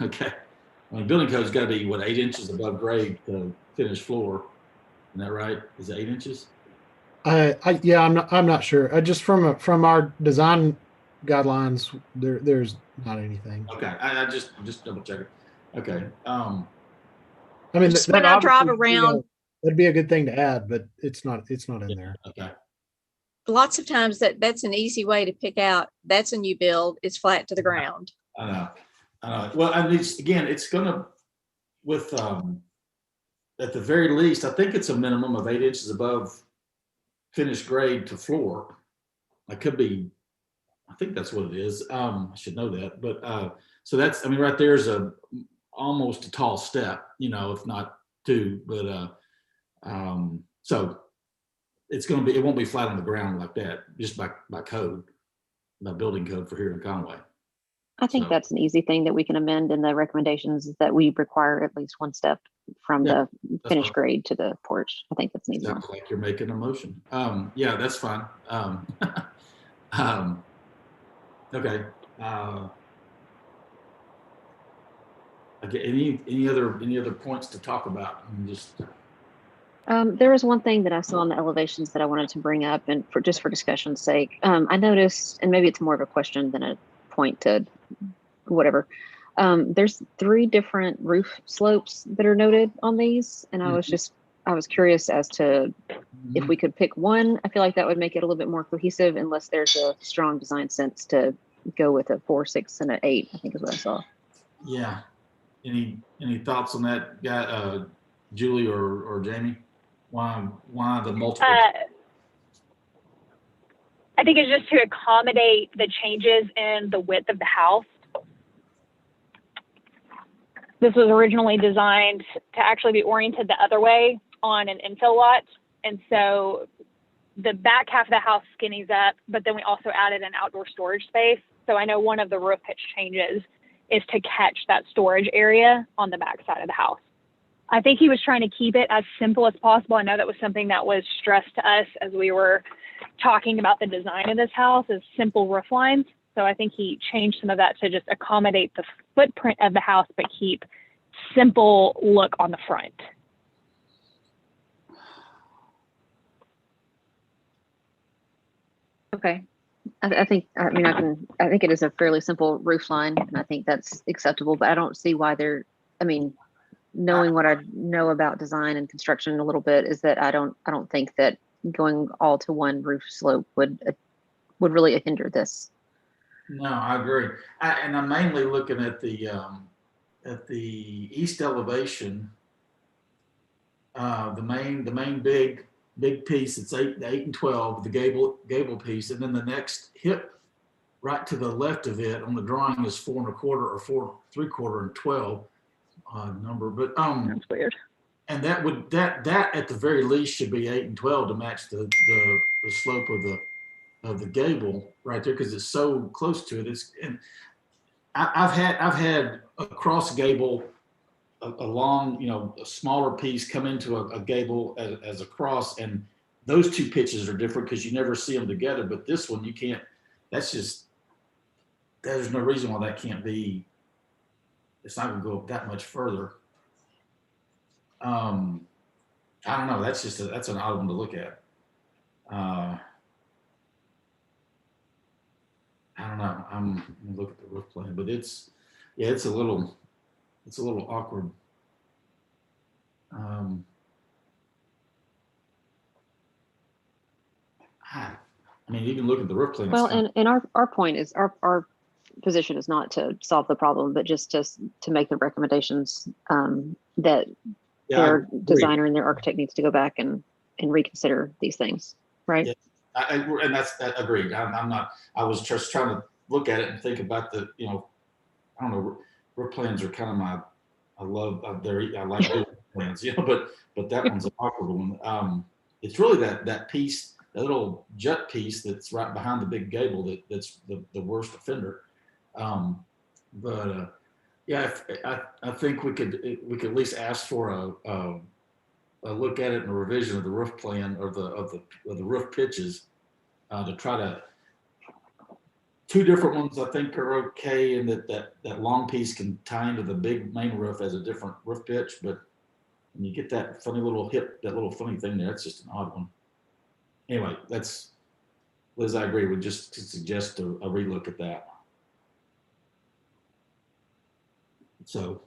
Okay. I mean, building code's got to be 8 inches above grade to finished floor. Isn't that right? Is it 8 inches? I'm not sure. Just from our design guidelines, there's not anything. Okay. I just double check it. Okay. I mean, just when I drive around, that'd be a good thing to add, but it's not in there. Okay. Lots of times that's an easy way to pick out. That's a new build. It's flat to the ground. I know. Well, I mean, it's going to, with at the very least, I think it's a minimum of 8 inches above finished grade to floor. I think that's what it is. I should know that, but so that's, I mean, right there's almost a tall step, if not two, but so it won't be flat on the ground like that, just by code, by building code for here in Conway. I think that's an easy thing that we can amend in the recommendations, is that we require at least one step from the finished grade to the porch. I think that's an easy one. Sounds like you're making a motion. Yeah, that's fine. Okay. Okay. Any other points to talk about? There was one thing that I saw in the elevations that I wanted to bring up, and for discussion's sake, I noticed, and maybe it's more of a question than a point to whatever. There's 3 different roof slopes that are noted on these, and I was curious as to if we could pick one. I feel like that would make it a little bit more cohesive, unless there's a strong design sense to go with a 4, 6, and an 8, I think is what I saw. Yeah. Any thoughts on that, guy, Julie or Jamie? Why the multiple? I think it's just to accommodate the changes in the width of the house. This was originally designed to actually be oriented the other way, on an infill lot. And so the back half of the house skinnies up, but then we also added an outdoor storage space. So I know one of the roof pitch changes is to catch that storage area on the back side of the house. I think he was trying to keep it as simple as possible. I know that was something that was stressed to us as we were talking about the design of this house, is simple roof lines. So I think he changed some of that to just accommodate the footprint of the house, but keep simple look on the front. Okay. I think it is a fairly simple roof line, and I think that's acceptable, but I don't see why knowing what I know about design and construction a little bit, is that I don't think that going all to one roof slope would really hinder this. No, I agree. And I'm mainly looking at the east elevation, the main big piece. It's 8 and 12, the gable piece, and then the next hip right to the left of it on the drawing is 4 1/4 or 4 3/4 and 12 number. But That's weird. and that at the very least should be 8 and 12 to match the slope of the gable right there, because it's so close to it. And I've had a cross gable, a long, a smaller piece come into a gable as a cross, and those two pitches are different because you never see them together. But this one, you can't. There's no reason why that can't be. It's not going to go up that much further. I don't know. That's an odd one to look at. I don't know. I'm gonna look at the roof plan, but it's a little awkward. I mean, even look at the roof plan. Well, and our point is our position is not to solve the problem, but just to make the recommendations that their designer and their architect needs to go back and reconsider these things, right? Yeah. And that's agreed. I'm not. I was just trying to look at it and think about the. I don't know. Roof plans are kind of I like doing plans. But that one's an awkward one. It's really that piece, that little jut piece that's right behind the big gable that's the worst offender. Yeah, I think we could at least ask for a look at it in a revision of the roof plan or the roof pitches to try to. Two different ones I think are okay, and that long piece can tie into the big main roof as a different roof pitch, but when you get that funny little hip, that little funny thing there, it's just an odd one. Anyway, Liz, I agree. We just suggest a relook at that. So,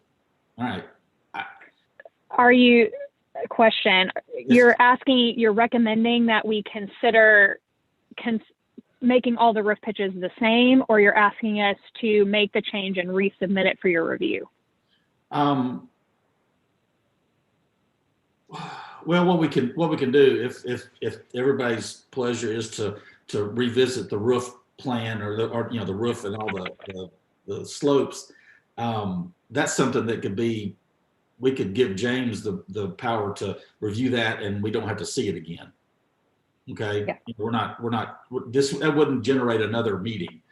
all right. Are you, question, you're recommending that we consider making all the roof pitches the same, or you're asking us to make the change and resubmit it for your review? Well, what we can do, if everybody's pleasure is to revisit the roof plan or the roof and all the slopes, that's something that we could give James the power to review that, and we don't have to see it again. Okay. Yeah. That wouldn't generate another meeting.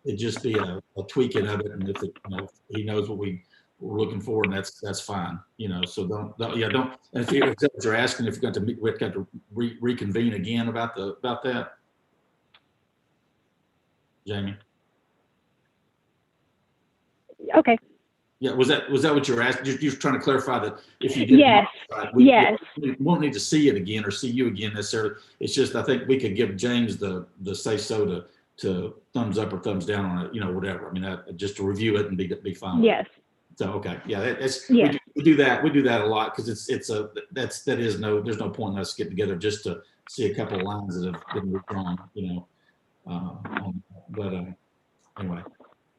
It'd just be a tweaking of it. And if he knows what we're looking for, and that's fine. So don't. And if you're asking if we've got to reconvene again about that, Jamie. Okay. Yeah, was that what you were asking? You're trying to clarify that if you did. Yes. Yes. We won't need to see it again or see you again necessarily. It's just I think we could give James the say so to thumbs up or thumbs down on it. Whatever. I mean, just to review it and be fine. Yes. So okay, yeah, yes. We do that a lot because there's no point in us getting together just to see a couple of lines that have been withdrawn. Anyway.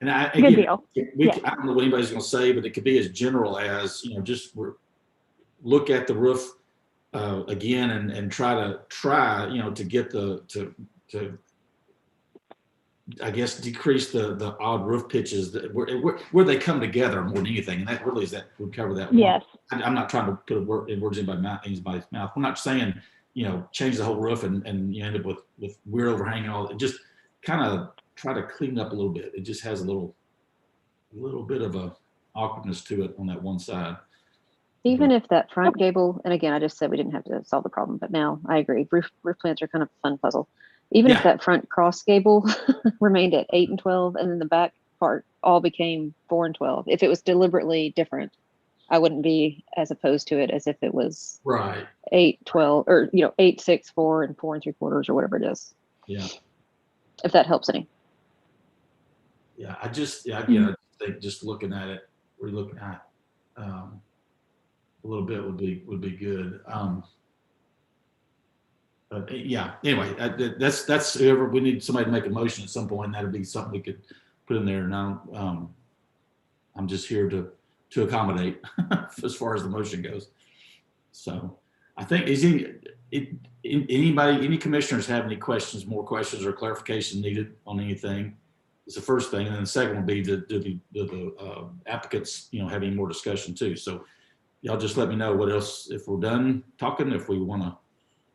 And good deal. I don't know what anybody's going to say, but it could be as general as just look at the roof again and try to get to I guess, decrease the odd roof pitches that where they come together more than anything. And that really would cover that. Yes. I'm not trying to put a word in words in anybody's mouth. I'm not saying, change the whole roof and you end up with weird overhang and all. It just kind of try to clean it up a little bit. It just has a little bit of a awkwardness to it on that one side. Even if that front gable, and again, I just said we didn't have to solve the problem, but now I agree. Roof plants are kind of a fun puzzle. Even if that front cross gable remained at 8 and 12, and then the back part all became 4 and 12. If it was deliberately different, I wouldn't be as opposed to it as if it was right 8, 12, or 8, 6, 4, and 4 3/4, or whatever it is. Yeah. If that helps any. Yeah, I think just looking at it, we're looking at a little bit would be good. But yeah, anyway, that's whoever, we need somebody to make a motion at some point. That'd be something we could put in there. And I'm just here to accommodate as far as the motion goes. So I think any commissioners have any questions, more questions or clarification needed on anything? It's the first thing. And then the second will be do the applicants, have any more discussion too. So y'all just let me know what else, if we're done talking, if we want to.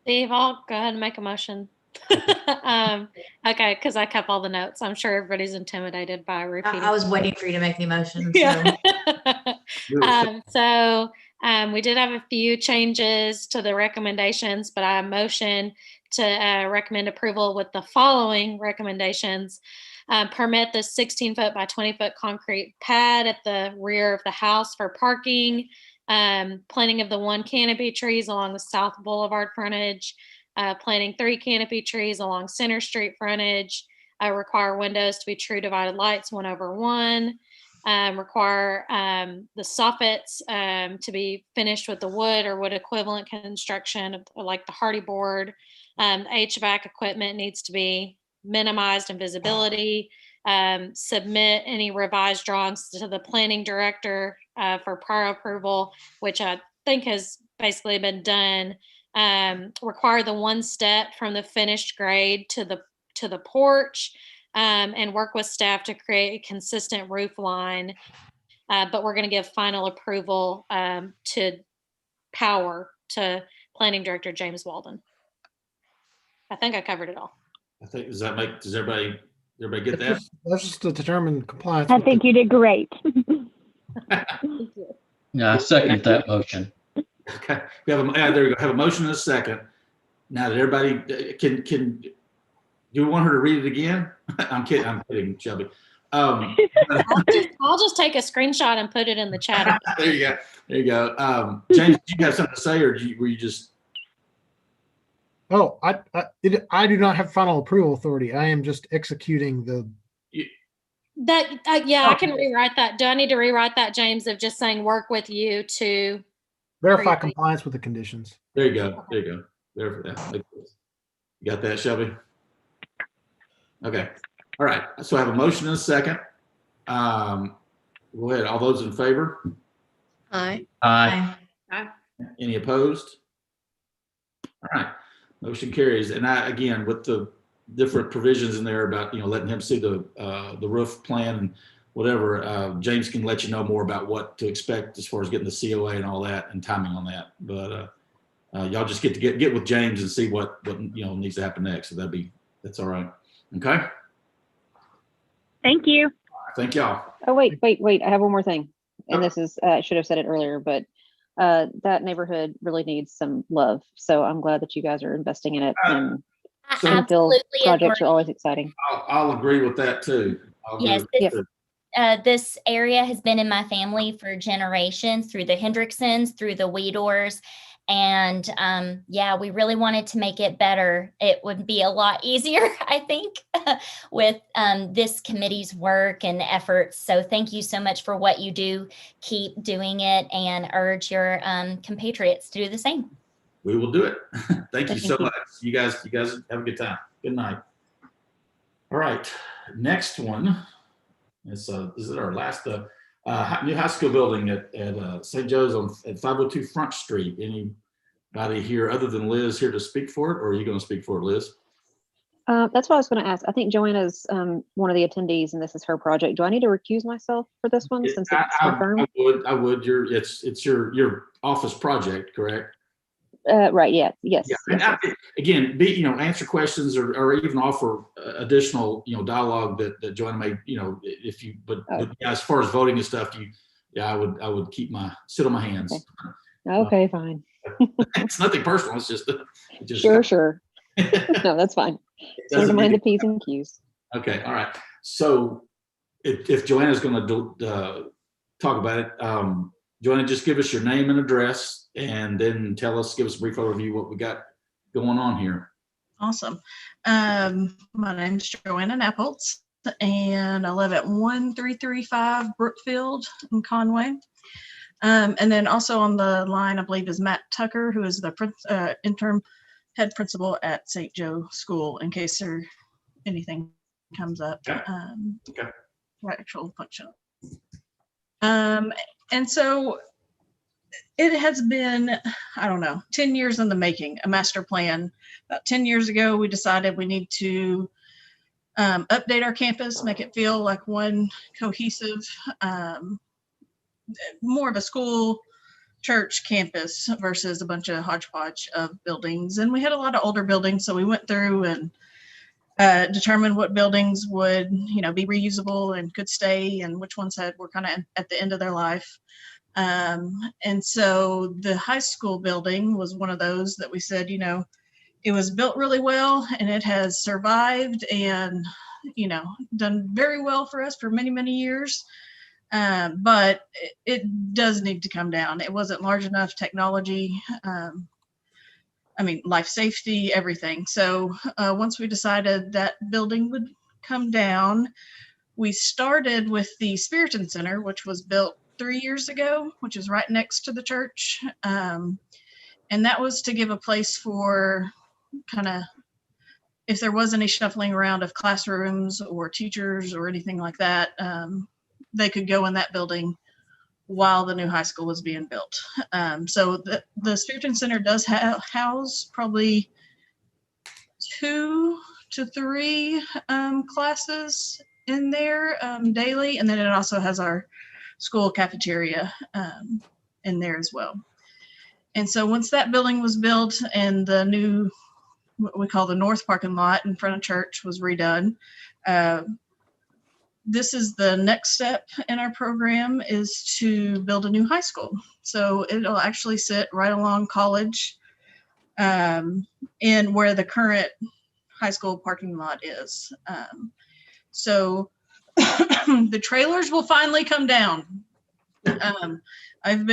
Steve, I'll go ahead and make a motion. Okay, because I kept all the notes. I'm sure everybody's intimidated by repeating. I was waiting for you to make the motion. Yeah. So we did have a few changes to the recommendations, but I motion to recommend approval with the following recommendations. Permit the 16-foot by 20-foot concrete pad at the rear of the house for parking. Planting of the 1 canopy trees along the South Boulevard frontage, planting 3 canopy trees along Center Street frontage, require windows to be true divided lights 1/1, require the soffits to be finished with the wood or wood equivalent construction like the hardy board. HVAC equipment needs to be minimized in visibility. Submit any revised drawings to the planning director for prior approval, which I think has basically been done. Require the 1 step from the finished grade to the porch, and work with staff to create a consistent roof line. But we're going to give final approval to planning director James Walden. I think I covered it all. I think, does everybody get that? That's just to determine compliance. I think you did great. Yeah, I second that motion. Okay, there we go. Have a motion and a second. Now that everybody can, do you want her to read it again? I'm kidding, Shelby. I'll just take a screenshot and put it in the chat. There you go. James, do you have something to say, or were you just? Oh, I do not have final approval authority. I am just executing the. Yeah, I can rewrite that. Do I need to rewrite that, James, of just saying work with you to verify compliance with the conditions? There you go. There, you got that, Shelby? Okay. All right. So I have a motion and a second. Go ahead. All those in favor? Aye. Aye. Any opposed? All right. Motion carries. And again, with the different provisions in there about, letting him see the roof plan and whatever, James can let you know more about what to expect as far as getting the COA and all that and timing on that. But y'all just get with James and see what needs to happen next. So that's all right. Okay. Thank you. Thank y'all. Oh, wait. I have one more thing. And this is, I should have said it earlier, but that neighborhood really needs some love. So I'm glad that you guys are investing in it. And Absolutely projects agree. are always exciting. I'll agree with that too. Yes, this area has been in my family for generations, through the Hendricksons, through the Weedors. And yeah, we really wanted to make it better. It would be a lot easier, I think, with this committee's work and efforts. So thank you so much for what you do. Keep doing it, and urge your compatriots to do the same. We will do it. Thank you so much. You guys have a good time. Good night. All right. Next one is it our last new high school building at St. Joe's at 502 Front Street. Anybody here other than Liz here to speak for it, or are you going to speak for it, Liz? That's what I was going to ask. I think Joanna's one of the attendees, and this is her project. Do I need to recuse myself for this one since it's confirmed? I would. It's your office project, correct? Right. Yeah. Yes. Yeah. Yes, And yes. again, answer questions or even offer additional, dialogue that Joanna may, if you, but yeah, as far as voting and stuff, I would sit on my hands. Okay, fine. It's nothing personal. It's just Sure. No, that's fine. Just wanted to mind the P's and Q's. Okay. All right. So if Joanna's going to talk about it, Joanna, just give us your name and address, and then give us a brief overview of what we got going on here. Awesome. My name's Joanna Napoltz, and I live at 1335 Brookfield in Conway. And then also on the line, I believe, is Matt Tucker, who is the interim head principal at St. Joe School, in case anything comes up. Okay. Actual function. And so it has been, 10 years in the making, a master plan. About 10 years ago, we decided we need to update our campus, make it feel like one cohesive, more of a school church campus versus a bunch of hodgepodge of buildings. And we had a lot of older buildings, so we went through and determined what buildings would, be reusable and could stay, and which ones were kind of at the end of their life. And so the high school building was one of those that we said, it was built really well and it has survived and, done very well for us for many, many years. But it does need to come down. It wasn't large enough technology. Life safety, everything. So once we decided that building would come down, we started with the Spiriton Center, which was built 3 years ago, which is right next to the church. And that was to give a place for kind of, if there was any shuffling around of classrooms or teachers or anything like that, they could go in that building while the new high school was being built. So the Spiriton Center does house probably 2 to 3 classes in there daily. And then it also has our school cafeteria in there as well. And so once that building was built and the new, what we call the north parking lot in front of church was redone, this is the next step in our program, is to build a new high school. So it'll actually sit right along College in where the current high school parking lot is. So the trailers will finally come down. That's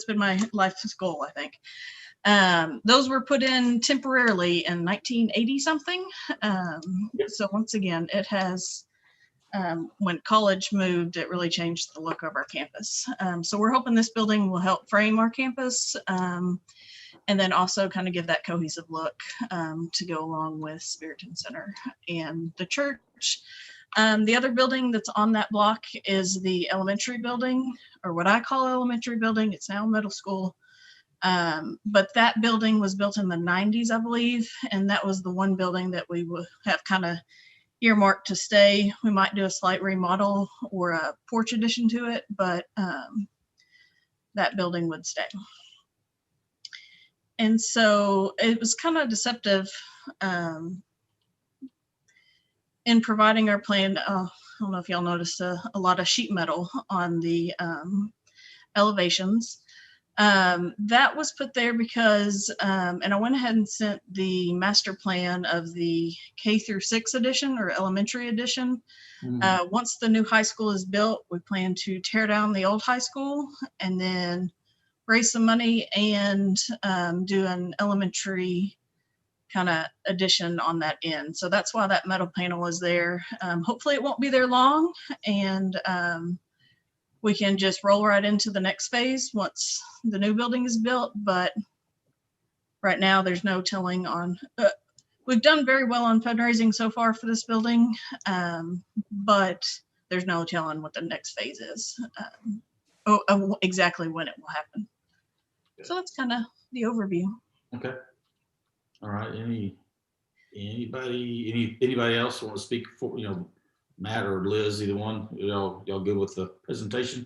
been my life's goal, I think. Those were put in temporarily in 1980 something. So once again, it has, when College moved, it really changed the look of our campus. So we're hoping this building will help frame our campus, and then also kind of give that cohesive look to go along with Spiriton Center and the church. The other building that's on that block is the elementary building, or what I call elementary building. It's now middle school. But that building was built in the 90s, I believe. And that was the one building that we would have kind of earmarked to stay. We might do a slight remodel or a porch addition to it, but that building would stay. And so it was kind of deceptive in providing our plan. I don't know if y'all noticed a lot of sheet metal on the elevations. That was put there because, and I went ahead and sent the master plan of the K through 6 edition or elementary edition. Once the new high school is built, we plan to tear down the old high school and then raise some money and do an elementary kind of addition on that end. So that's why that metal panel is there. Hopefully it won't be there long, and we can just roll right into the next phase once the new building is built. But right now there's no telling on, we've done very well on fundraising so far for this building, but there's no telling what the next phase is, exactly when it will happen. So that's kind of the overview. Okay. All right. Any Anybody else want to speak for, Matt or Liz, either one? Y'all good with the presentation?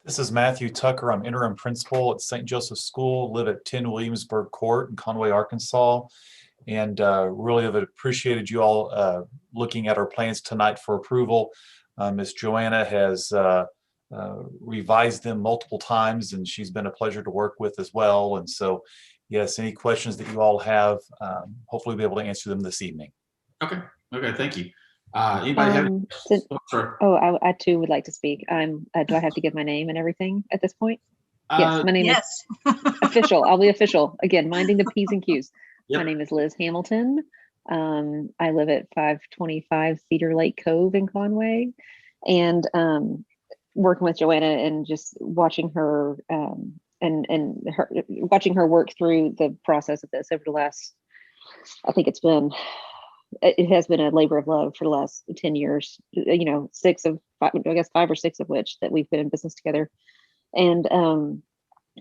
This is Matthew Tucker. I'm interim principal at St. Joseph School, live at 10 Williamsburg Court in Conway, Arkansas. And really have appreciated you all looking at our plans tonight for approval. Ms. Joanna has revised them multiple times, and she's been a pleasure to work with as well. And so, yes, any questions that you all have, hopefully we'll be able to answer them this evening. Okay, thank you. Anybody have? I too would like to speak. Do I have to give my name and everything at this point? Yes, my name is official. I'll be official again, minding the P's and Q's. Yep. My name is Liz Hamilton. I live at 525 Cedar Lake Cove in Conway, and working with Joanna and just watching her watching her work through the process of this over the last, it has been a labor of love for the last 10 years, 5 or 6 of which that we've been in business together. And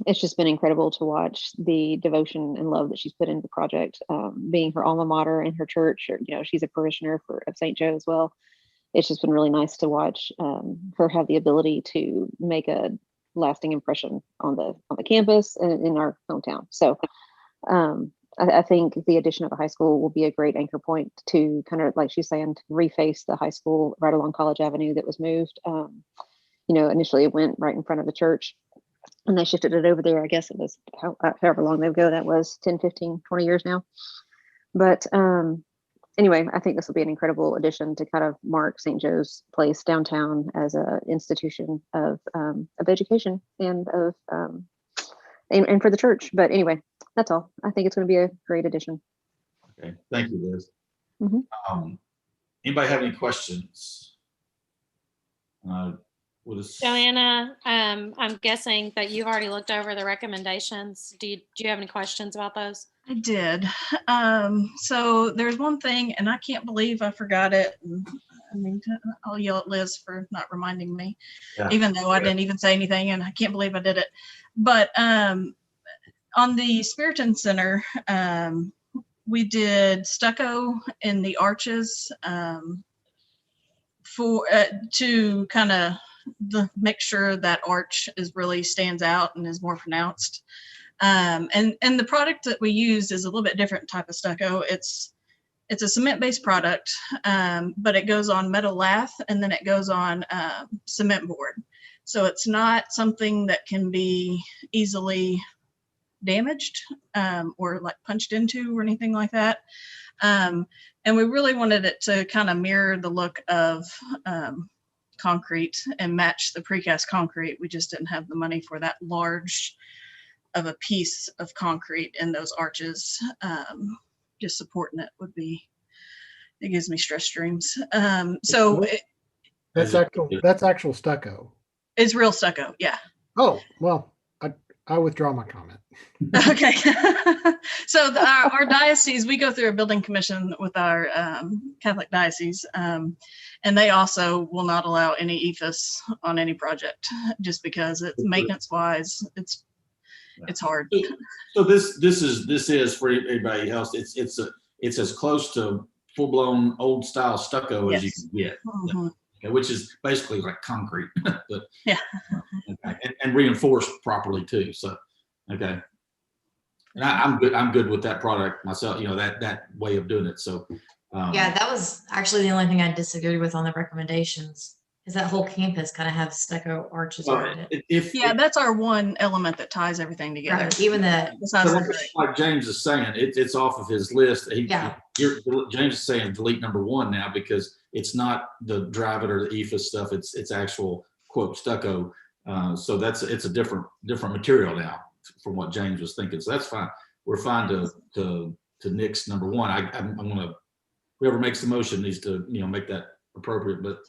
it's just been incredible to watch the devotion and love that she's put into the project, being her alma mater in her church, or, she's a parishioner of St. Joe as well. It's just been really nice to watch her have the ability to make a lasting impression on the campus and in our hometown. So I think the addition of a high school will be a great anchor point to kind of, like she's saying, to reface the high school right along College Avenue that was moved. Initially it went right in front of the church, and they shifted it over there. I guess it was however long ago that was, 10, 15, 20 years now. But anyway, I think this will be an incredible addition to kind of mark St. Joe's place downtown as an institution of education and of and for the church. But anyway, that's all. I think it's going to be a great addition. Okay, thank you, Liz. Mm-hmm. Anybody have any questions? Joanna, I'm guessing that you've already looked over the recommendations. Do you have any questions about those? I did. So there's one thing, and I can't believe I forgot it. I'll yell at Liz for not reminding me, even though I didn't even say anything, and I can't believe I did it. But on the Spiriton Center, we did stucco in the arches to kind of make sure that arch really stands out and is more pronounced. And the product that we use is a little bit different type of stucco. It's a cement-based product, but it goes on metal lath, and then it goes on cement board. So it's not something that can be easily damaged or like punched into or anything like that. And we really wanted it to kind of mirror the look of concrete and match the precast concrete. We just didn't have the money for that large of a piece of concrete in those arches. Just supporting it it gives me stress dreams. That's actual stucco. It's real stucco, yeah. Oh, well, I withdraw my comment. Okay. So our diocese, we go through a building commission with our Catholic diocese, and they also will not allow any EFS on any project, just because it's maintenance wise, it's hard. So this is for everybody else. It's as close to full blown old style stucco as you can get. Mm-hmm. Okay, which is basically like concrete, but yeah, and reinforced properly too. So, okay, and I'm good with that product myself. That way of doing it. So, yeah, that was actually the only thing I disagreed with on the recommendations. Is that whole campus kind of have stucco arches around it? That's our one element that ties everything together. Right. Even like James is saying, it's off of his list. James is saying delete number 1 now because it's not the drive it or the EFS stuff. It's actual quote stucco. So it's a different material now from what James was thinking. So that's fine. We're fine to nix number 1. I'm gonna, whoever makes the motion needs to make that appropriate, but.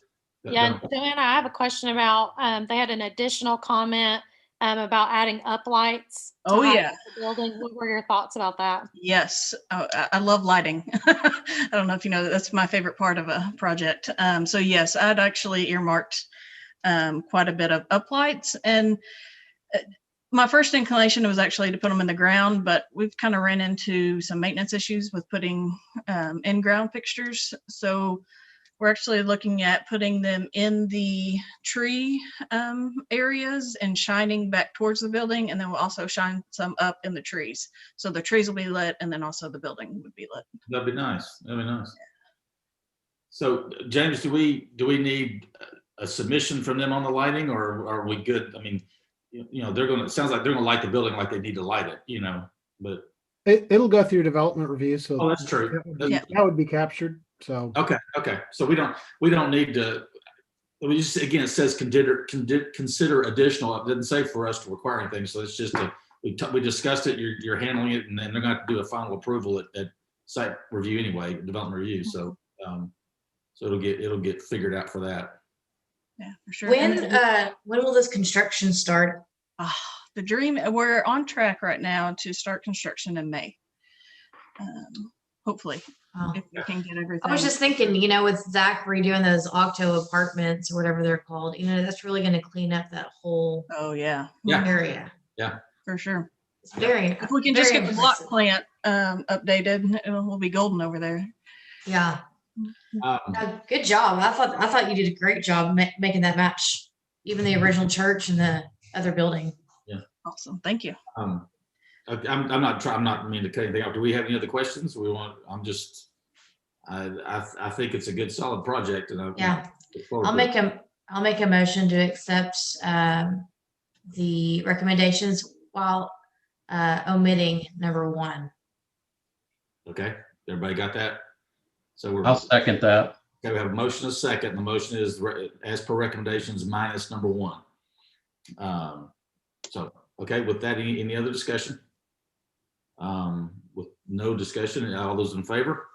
Yeah, Joanna, I have a question about, they had an additional comment about adding uplights. Oh, yeah. The building. What were your thoughts about that? Yes, I love lighting. I don't know if you know that's my favorite part of a project. So yes, I'd actually earmarked quite a bit of uplights. And my first inclination was actually to put them in the ground, but we've kind of ran into some maintenance issues with putting in-ground fixtures. So we're actually looking at putting them in the tree areas and shining back towards the building. And then we'll also shine some up in the trees. So the trees will be lit and then also the building would be lit. That'd be nice. That'd be nice. So James, do we need a submission from them on the lighting, or are we good? I mean, it sounds like they're gonna light the building like they need to light it, but. It'll go through development review, so. Oh, that's true. That would be captured, so. Okay. So we don't need to, we just, again, it says consider additional. It didn't say for us to require anything. So it's just, we discussed it, you're handling it, and then they're going to have to do a final approval at site review anyway, development review. So, so it'll get figured out for that. Yeah, for sure. When will this construction start? The dream, we're on track right now to start construction in May. Hopefully, if we can get everything. I was just thinking, with Zach redoing those Octo apartments or whatever they're called, that's really going to clean up that whole area. Yeah, for sure. It's very. If we can just get the block plant updated, we'll be golden over there. Yeah. Good job. I thought you did a great job making that match, even the original church and the other building. Yeah. Awesome. Thank you. I'm not meaning to cut anything off. Do we have any other questions? I think it's a good solid project, and I'll make a motion to accept the recommendations while omitting number 1. Okay, everybody got that? So I'll second that. Okay, we have a motion, a second. The motion is as per recommendations minus number 1. So, okay, with that, any other discussion? With no discussion, all those in favor?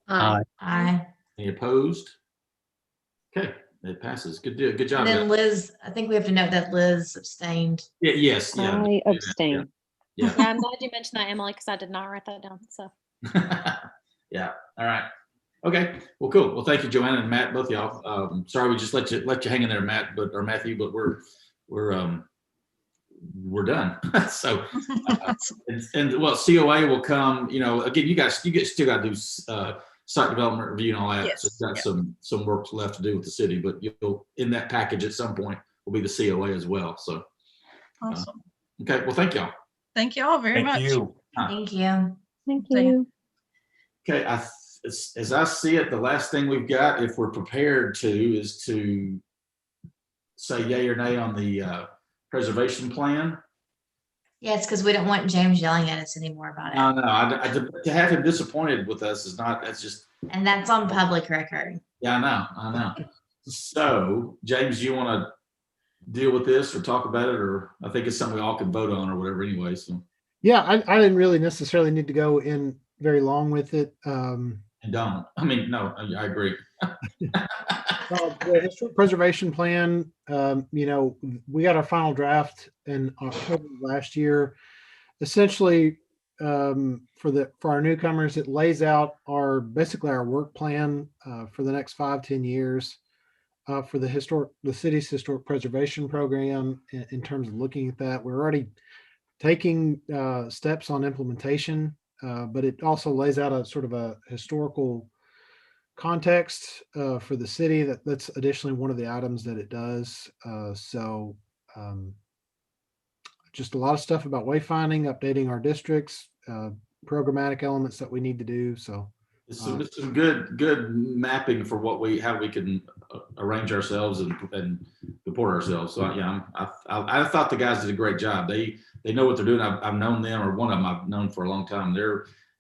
Aye. Any opposed? Okay, it passes. Good deal. Good job. And then Liz, I think we have to note that Liz abstained. Yeah, yes. Yeah. I abstain. Yeah. Yeah, I'm glad you mentioned that, Emily, because I did not write that down. So. Yeah. All right. Okay. Well, cool. Well, thank you, Joanna and Matt, both of y'all. Sorry we just let you hang in there, Matthew, but we're done. So, and well, COA will come. Again, you guys still got to do site development review and all that. Yes. So you've got some work left to do with the city, but you'll in that package at some point will be the COA as well. So, awesome. Okay. Well, thank y'all. Thank you all very much. Thank you. Thank you. Thank See ya. you. Okay, as I see it, the last thing we've got, if we're prepared to, is to say yay or nay on the preservation plan. Yeah, it's because we don't want James yelling at us anymore about it. No, to have him disappointed with us is not, that's just. And that's on public record. Yeah, I know. So, James, do you want to deal with this or talk about it, or I think it's something we all can vote on or whatever anyway, so. Yeah, I didn't really necessarily need to go in very long with it. And don't. I mean, no, I agree. The historic preservation plan, we got our final draft in October last year. Essentially, for our newcomers, it lays out basically our work plan for the next 5-10 years for the city's historic preservation program. In terms of looking at that, we're already taking steps on implementation, but it also lays out a sort of a historical context for the city. That's additionally one of the items that it does. Just a lot of stuff about wayfinding, updating our districts, programmatic elements that we need to do. So it's some good mapping for how we can arrange ourselves and support ourselves. So yeah, I thought the guys did a great job. They know what they're doing. I've known them, or one of them I've known for a long time.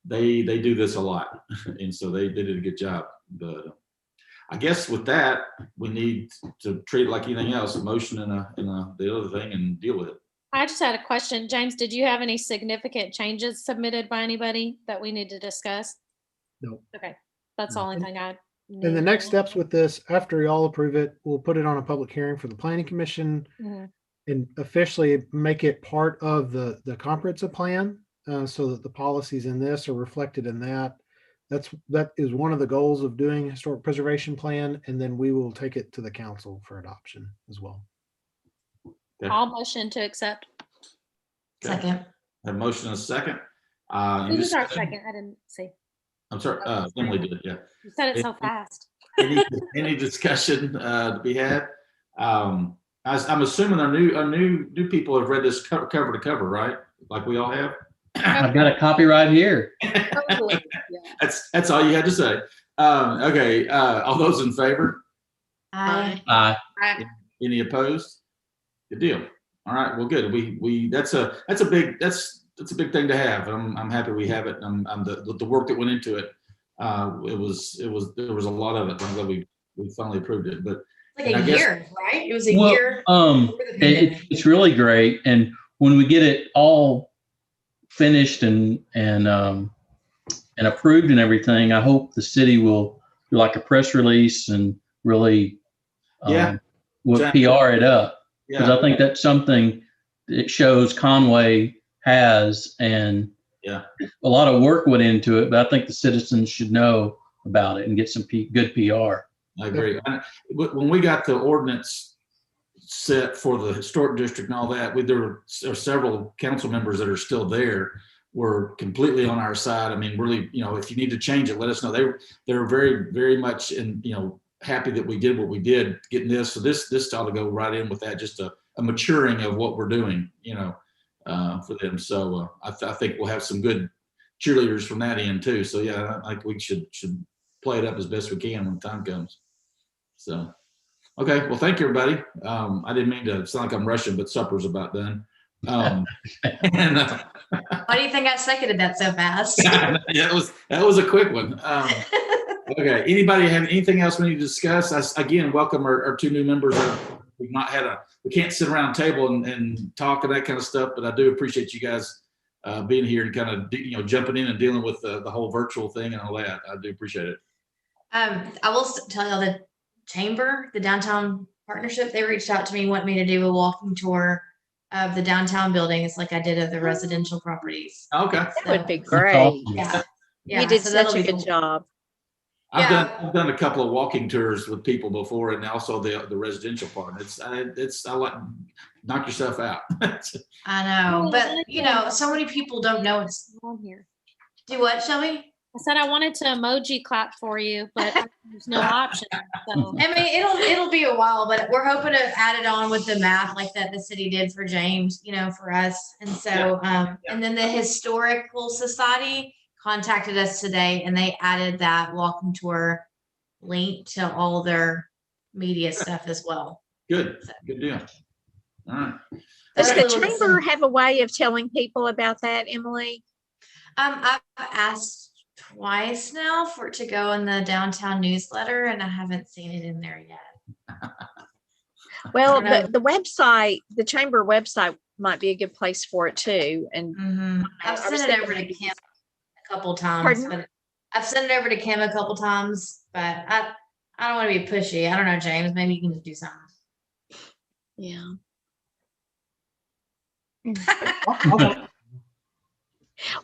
They do this a lot, and so they did a good job. But I guess with that, we need to treat it like anything else, a motion and the other thing, and deal with it. I just had a question. James, did you have any significant changes submitted by anybody that we need to discuss? No. Okay. That's the only thing I need. And the next steps with this, after you all approve it, we'll put it on a public hearing for the Planning Commission and officially make it part of the comprehensive plan, so that the policies in this are reflected in that. That is one of the goals of doing historic preservation plan, and then we will take it to the council for adoption as well. Okay. I'll motion to accept. Okay. Second. Have a motion and a second. Who was our discussion? second? I didn't see. I'm sorry, Emily did, yeah. You said it so Any- fast. Any discussion to be had? I'm assuming our new people have read this cover to cover, right? Like we all have? I've got a copy right here. Totally. Yeah. That's all you had to say. Okay, all those in favor? Aye. Any opposed? Good deal. All right, well, good. We that's a big thing to have. I'm happy we have it. I'm the work that went into it. There was a lot of it. I'm glad we finally approved it. But Like I a guess- year, right? It was a Well, year. before the pandemic. it's really great. And when we get it all finished and approved and everything, I hope the city will do like a press release and really Yeah. will Exactly. PR it up. Because Yeah, I think that's something it shows Conway has, and yeah. a lot of work went into it, but I think the citizens should know about it and get some good PR. I agree. When we got the ordinance set for the historic district and all that, there are several council members that are still there, were completely on our side. I mean, really, if you need to change it, let us know. They were very, very much happy that we did what we did getting this. So this ought to go right in with that, just a maturing of what we're doing, for them. So I think we'll have some good cheerleaders from that end too. So yeah, I think we should play it up as best we can when the time comes. So, okay. Well, thank you, everybody. I didn't mean to sound like I'm rushing, but supper's about done. And, Why do you think I seconded that so fast? yeah, that was a quick one. Okay. Anybody have anything else we need to discuss? Again, welcome our two new members. We can't sit around a table and talk and that kind of stuff, but I do appreciate you guys being here and kind of jumping in and dealing with the whole virtual thing and all that. I do appreciate it. I will tell y'all the chamber, the downtown partnership, they reached out to me, want me to do a walking tour of the downtown buildings like I did of the residential properties. Okay. That would be That's great. awesome. Yeah. Yeah. You did so such that'll a be good cool. job. I've done a couple of walking tours with people before, and also the residential part. I like knock yourself out. I know, Oh, but so many people don't know it's On here. do what, Shelby? I said I wanted to emoji clap for you, but there's no option. So I mean, it'll be a while, but we're hoping to add it on with the map like that the city did for James, for us. And so, and then the Historical Society contacted us today, and they added that walking tour link to all their media stuff as well. Good deal. All right. Does Okay. the chamber have a way of telling people about that, Emily? I've asked twice now for it to go in the downtown newsletter, and I haven't seen it in there yet. Well, I know. the website, the chamber website might be a good place for it too. And I've I was sent it thinking over to maybe- Kim a couple times. Pardon? But I've sent it over to Kim a couple times, but I don't want to be pushy. I don't know, James. Maybe you can just do something. yeah.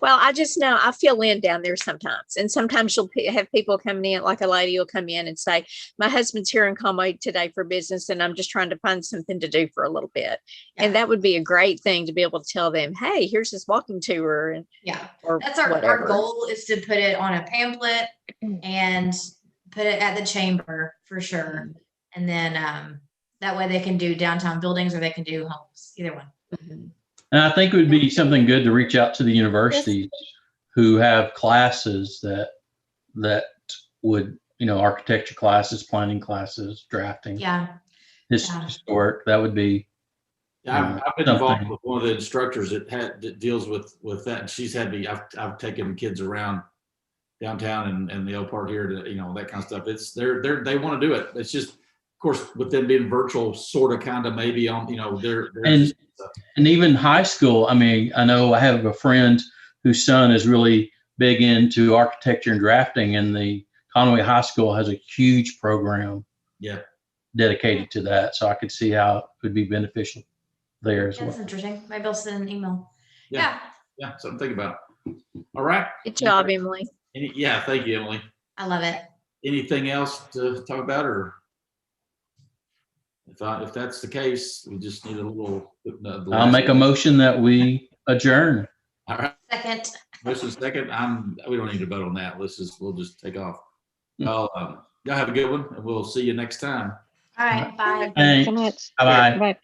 Well, I just know I fill in down there sometimes. And sometimes you'll have people coming in, like a lady will come in and say, my husband's here in Conway today for business, and I'm just trying to find something to do for a little bit. Yeah. And that would be a great thing to be able to tell them, hey, here's this walking tour. And Yeah. or That's our whatever. goal is to put it on a pamphlet and put it at the chamber for sure. And then that way they can do downtown buildings or they can do homes, either one. Mhm. And I think it would be something good to reach out to the universities who have classes that would, architecture classes, planning classes, drafting, Yeah. historic. That would be. Yeah, I've been Something. involved with one of the instructors that deals with that, and she's had me. I've taken kids around downtown and the old part here to that kind of stuff. It's they want to do it. It's just, of course, with them being virtual, sort of, kind of, maybe on they're And even high school. I mean, I know I have a friend whose son is really big into architecture and drafting, and the Conway High School has a huge program dedicated to that. So I could see how it would be beneficial there as That's well. interesting. Maybe I'll send an email. Yeah. Something to think about. All right. Good job, Emily. Thank you, Emily. I love it. Anything else to talk about, or if that's the case, we just need a little. I'll make a motion that we adjourn. All right. Second. Motion second. We don't need to vote on that. We'll just take off. Well, y'all have a good one, and we'll see you next time. All right, bye. Thank you so Thanks. much. Bye-bye. Bye.